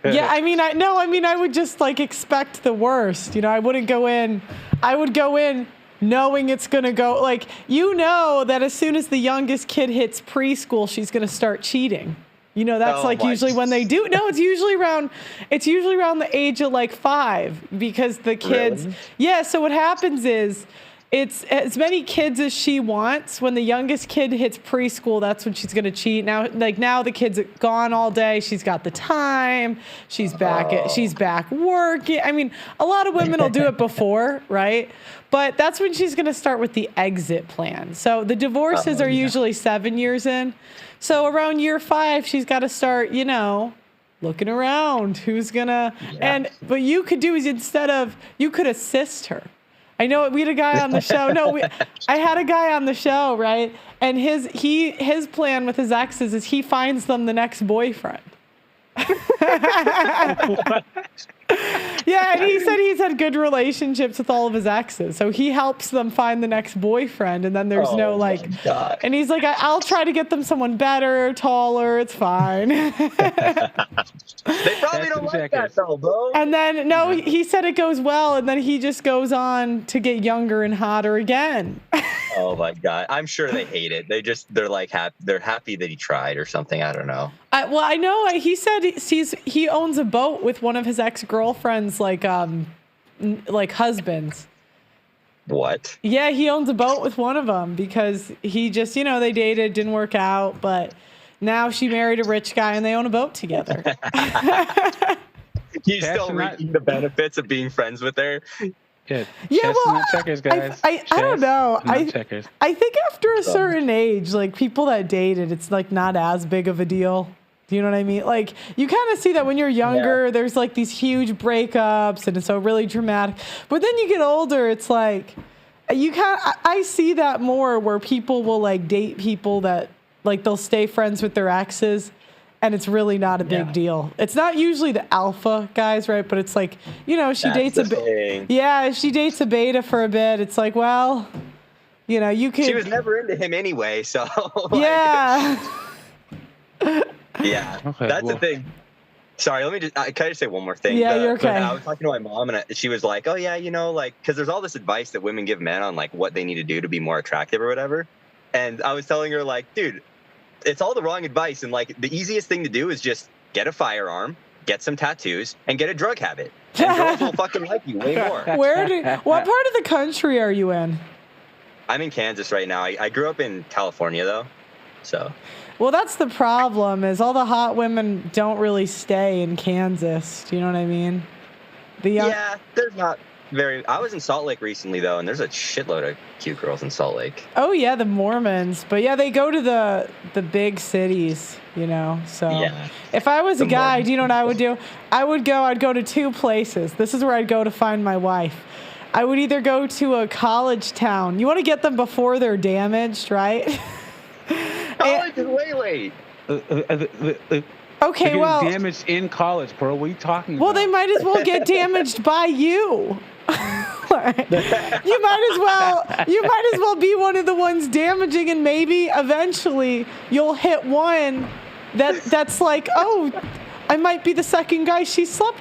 Yeah, I would just like expect the worst. I wouldn't go in. I would go in knowing it's going to go like, that as soon as the youngest kid hits preschool, she's going to start cheating. That's usually when they do. No, it's usually around the age of like 5 because the kids. Really? Yeah. So what happens is it's as many kids as she wants. When the youngest kid hits preschool, that's when she's going to cheat. Now the kid's gone all day. She's got the time. She's back working. I mean, a lot of women will do it before, right? But that's when she's going to start with the exit plan. So the divorces are usually 7 years in. So around year 5, she's got to start, looking around. Who's gonna? Yeah. But you could do is you could assist her. I know we had a guy on the show. I had a guy on the show, right? And his plan with his exes is he finds them the next boyfriend. Yeah, and he said he's had good relationships with all of his exes, so he helps them find the next boyfriend, and then there's no like. And he's like, I'll try to get them someone better, taller. It's fine. They probably don't like that though, bro. And then he said it goes well, and then he just goes on to get younger and hotter again. Oh my God, I'm sure they hate it. They're like they're happy that he tried or something. I don't know. Well, I know he said he owns a boat with one of his ex-girlfriends, like husbands. What? Yeah, he owns a boat with one of them because he just, they dated, didn't work out, but now she married a rich guy and they own a boat together. He's still reaping the benefits of being friends with her. Yeah, well, checkers, guys. I don't know. I think after a certain age, like people that dated, it's like not as big of a deal. Do you know what I mean? Like you kind of see that when you're younger, there's like these huge breakups and it's so really dramatic. But then you get older, it's like, I see that more where people will like date people that like they'll stay friends with their exes, and it's really not a big deal. It's not usually the alpha guys, right? But it's like, she dates she dates a beta for a bit. It's like, well, you can. She was never into him anyway, so. Yeah. Yeah, that's the thing. Sorry, can I just say one more thing? Yeah, you're okay. I was talking to my mom, and she was like, "Oh yeah, because there's all this advice that women give men on like what they need to do to be more attractive or whatever." And I was telling her like, "Dude, it's all the wrong advice, and like the easiest thing to do is just get a firearm, get some tattoos, and get a drug habit, and girls will fucking like you way more." What part of the country are you in? I'm in Kansas right now. I grew up in California though, so. Well, that's the problem, is all the hot women don't really stay in Kansas. Do you know what I mean? Yeah, there's not very... I was in Salt Lake recently, though, and there's a shitload of cute girls in Salt Lake. Oh, yeah, the Mormons. But, yeah, they go to the big cities, So yeah. If I was a guy, do you know what I would do? I'd go to two places. This is where I'd go to find my wife. I would either go to a college town. You want to get them before they're damaged, right? College is way late. Okay, well, damaged in college, Pearl. What are you talking about? Well, they might as well get damaged by you. You might as well be one of the ones damaging, and maybe eventually you'll hit one that's like, oh, I might be the second guy she slept.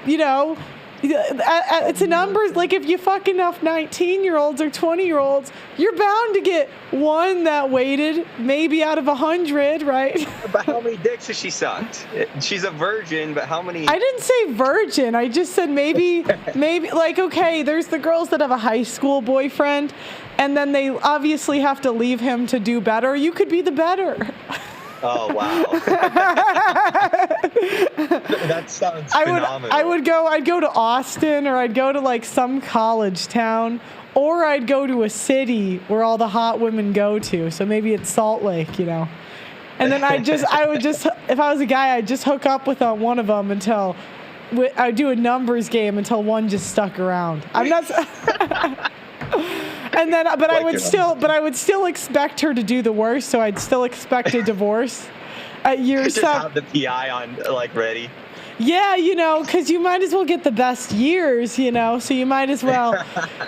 It's a numbers. Like, if you fuck enough 19-year-olds or 20-year-olds, you're bound to get one that waited, maybe out of 100, right? But how many dicks has she sucked? She's a virgin, but how many? I didn't say virgin. I just said maybe, like, okay, there's the girls that have a high school boyfriend, and then they obviously have to leave him to do better. You could be the better. Oh, wow. That sounds phenomenal. I'd go to Austin, or I'd go to like some college town, or I'd go to a city where all the hot women go to. So maybe it's Salt Lake, And then I would just, if I was a guy, I'd just hook up with one of them until I'd do a numbers game until one just stuck around. I'm not. And then, but I would still expect her to do the worst, so I'd still expect a divorce at year Just have the PI on, like, ready. Yeah, because you might as well get the best years, so you might as well,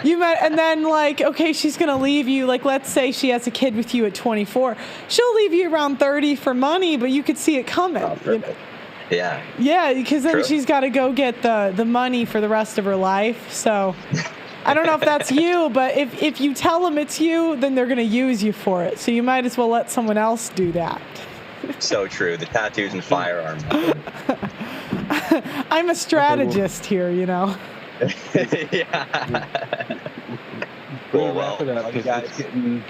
and then, like, okay, she's going to leave you, like, let's say she has a kid with you at 24. She'll leave you around 30 for money, but you could see it coming. Yeah. Yeah, because then she's got to go get the money for the rest of her life, so... I don't know if that's you, but if you tell them it's you, then they're going to use you for it. So you might as well let someone else do that. So true. The tattoos and firearms. I'm a strategist here, Yeah. We'll wrap it up because it's getting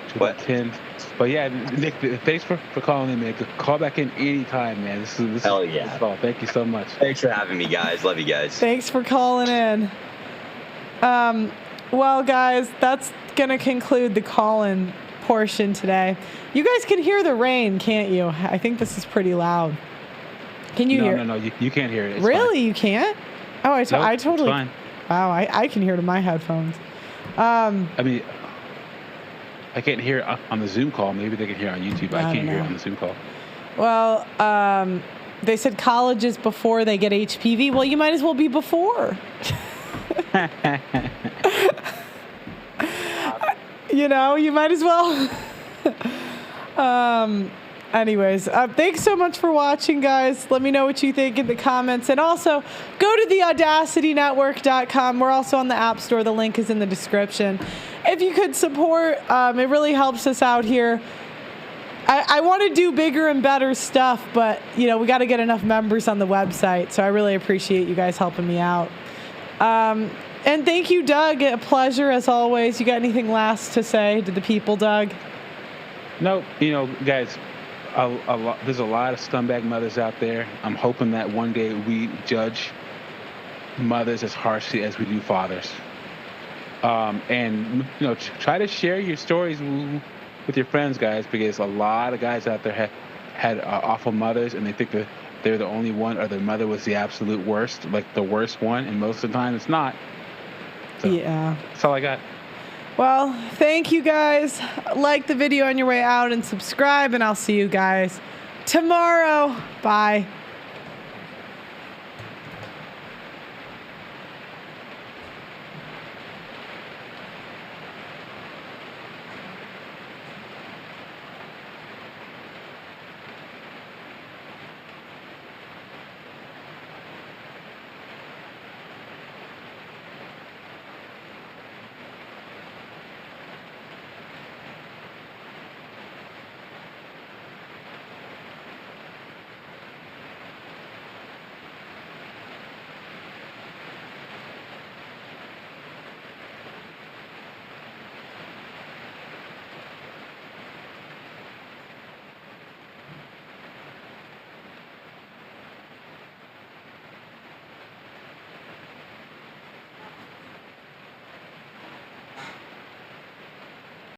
to about 10. But yeah, Nick, thanks for calling in, man. Call back in anytime, man. This Hell yeah. This call. Thank you so much. Thanks for having me, guys. Love you guys. Thanks for calling in. Well, guys, that's going to conclude the call-in portion today. You guys can hear the rain, can't you? I think this is pretty loud. Can you hear? No, you can't hear it. It's really? fine. You can't? Oh, I totally. It's fine. Wow, I can hear it in my headphones. I mean, I can't hear it on the Zoom call. Maybe they can hear it on YouTube. I can't hear it on the Zoom call. Well, they said college is before they get HPV. Well, you might as well be before. You might as well. Anyways, thanks so much for watching, guys. Let me know what you think in the comments. And also, go to theaudacitynetwork.com. We're also on the App Store. The link is in the description. If you could support, it really helps us out here. I want to do bigger and better stuff, but, we got to get enough members on the website. So I really appreciate you guys helping me out. And thank you, Doug. A pleasure, as always. You got anything last to say to the people, Doug? No, guys, there's a lot of scumbag mothers out there. I'm hoping that one day we judge mothers as harshly as we do fathers. And, try to share your stories with your friends, guys, because a lot of guys out there had awful mothers, and they think that they're the only one, or their mother was the absolute worst, like the worst one, and most of the time it's not. So, yeah. That's all I got. Well, thank you guys. Like the video on your way out and subscribe, and I'll see you guys tomorrow. Bye.